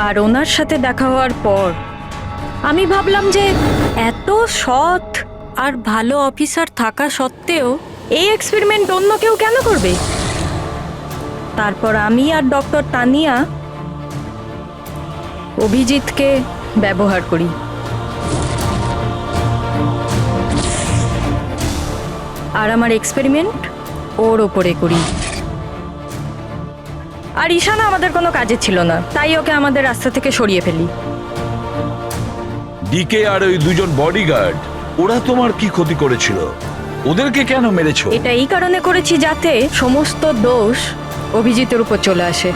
Speaker 8: আর ওনার সাথে দেখা হওয়ার পর আমি ভাবলাম যে এত সৎ আর ভালো অফিসার থাকা সত্ত্বেও এই এক্সপেরিমেন্ট অন্য কেউ কেন করবে। তারপর আমি আর ডক্টর তানিয়া অভিজিৎকে ব্যবহার করি। আর আমার এক্সপেরিমেন্ট ওর ওপরে করি। আর ঈশানা আমাদের কোনো কাজে ছিল না, তাই ওকে আমাদের রাস্তা থেকে সরিয়ে ফেলি।
Speaker 2: ডিকে আর ওই দুজন বডিগার্ড, ওরা তোমার কি ক্ষতি করেছিল? ওদেরকে কেন মেরেছো?
Speaker 8: এটা এই কারণে করেছি যাতে সমস্ত দোষ অভিজিতের উপর চলে আসে।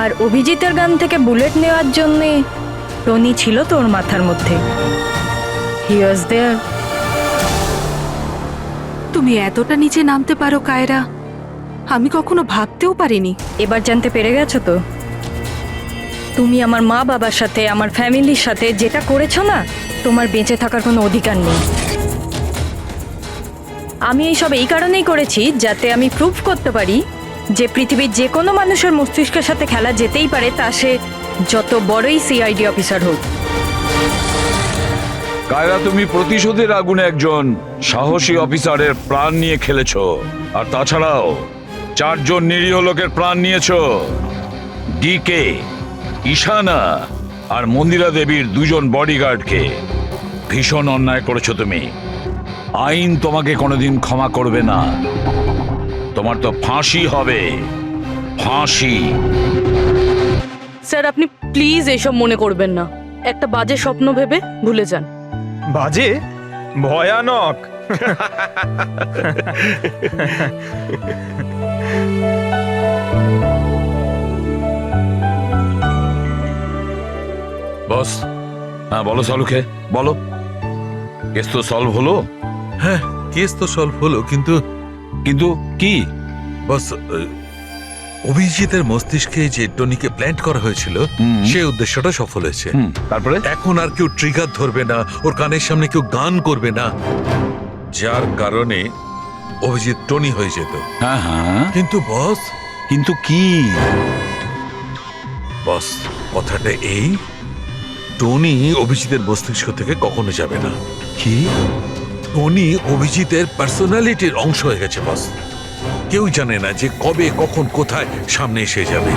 Speaker 8: আর অভিজিতের গান থেকে বুলেট নেওয়ার জন্য টনি ছিল তোর মাথার মধ্যে। হি ওয়াজ দেয়ার।
Speaker 12: তুমি এতটা নিচে নামতে পারো কায়রা, আমি কখনো ভাবতেও পারিনি।
Speaker 8: এবার জানতে পেরে গেছো তো? তুমি আমার মা বাবার সাথে, আমার ফ্যামিলির সাথে যেটা করেছো না, তোমার বেঁচে থাকার কোনো অধিকার নেই। আমি এইসব এই কারণেই করেছি যাতে আমি প্রুভ করতে পারি যে পৃথিবীর যে কোনো মানুষের মস্তিষ্কের সাথে খেলা যেতেই পারে, তা সে যত বড়ই সিআইডি অফিসার হোক।
Speaker 2: কায়রা, তুমি প্রতিশোধের আগুনে একজন সাহসী অফিসারের প্রাণ নিয়ে খেলেছো, আর তাছাড়াও 4 জন নিরীহ লোকের প্রাণ নিয়েছো। ডিকে, ঈশানা আর মন্দিরা দেবীর 2 জন বডিগার্ডকে। ভীষণ অন্যায় করেছো তুমি। আইন তোমাকে কোনোদিন ক্ষমা করবে না। তোমার তো ফাঁসি হবে, ফাঁসি।
Speaker 4: স্যার আপনি প্লিজ এসব মনে করবেন না। একটা বাজে স্বপ্ন ভেবে ভুলে যান।
Speaker 3: বাজে? ভয়ানক।
Speaker 2: বস, হ্যাঁ বলো সালুকে, বলো। কেস তো সলভ হলো?
Speaker 10: হ্যাঁ, কেস তো সলভ হলো, কিন্তু
Speaker 2: কিন্তু কি?
Speaker 10: বস, অভিজিতের মস্তিষ্কে যে টনিকে প্ল্যান্ট করা হয়েছিল, সেই উদ্দেশ্যটা সফল হয়েছে।
Speaker 2: তারপরে
Speaker 10: এখন আর কেউ ট্রিগার ধরবে না, ওর কানের সামনে কেউ গান করবে না, যার কারণে অভিজিৎ টনি হয়ে যেত।
Speaker 2: হ্যাঁ হ্যাঁ,
Speaker 10: কিন্তু বস,
Speaker 2: কিন্তু কি?
Speaker 10: বস, কথাটা এই, টনি অভিজিতের মস্তিষ্ক থেকে কখনো যাবে না।
Speaker 2: কি?
Speaker 10: টনি অভিজিতের পার্সোনালিটির অংশ হয়ে গেছে বস। কেউ জানে না যে কবে, কখন, কোথায় সামনে এসে যাবে।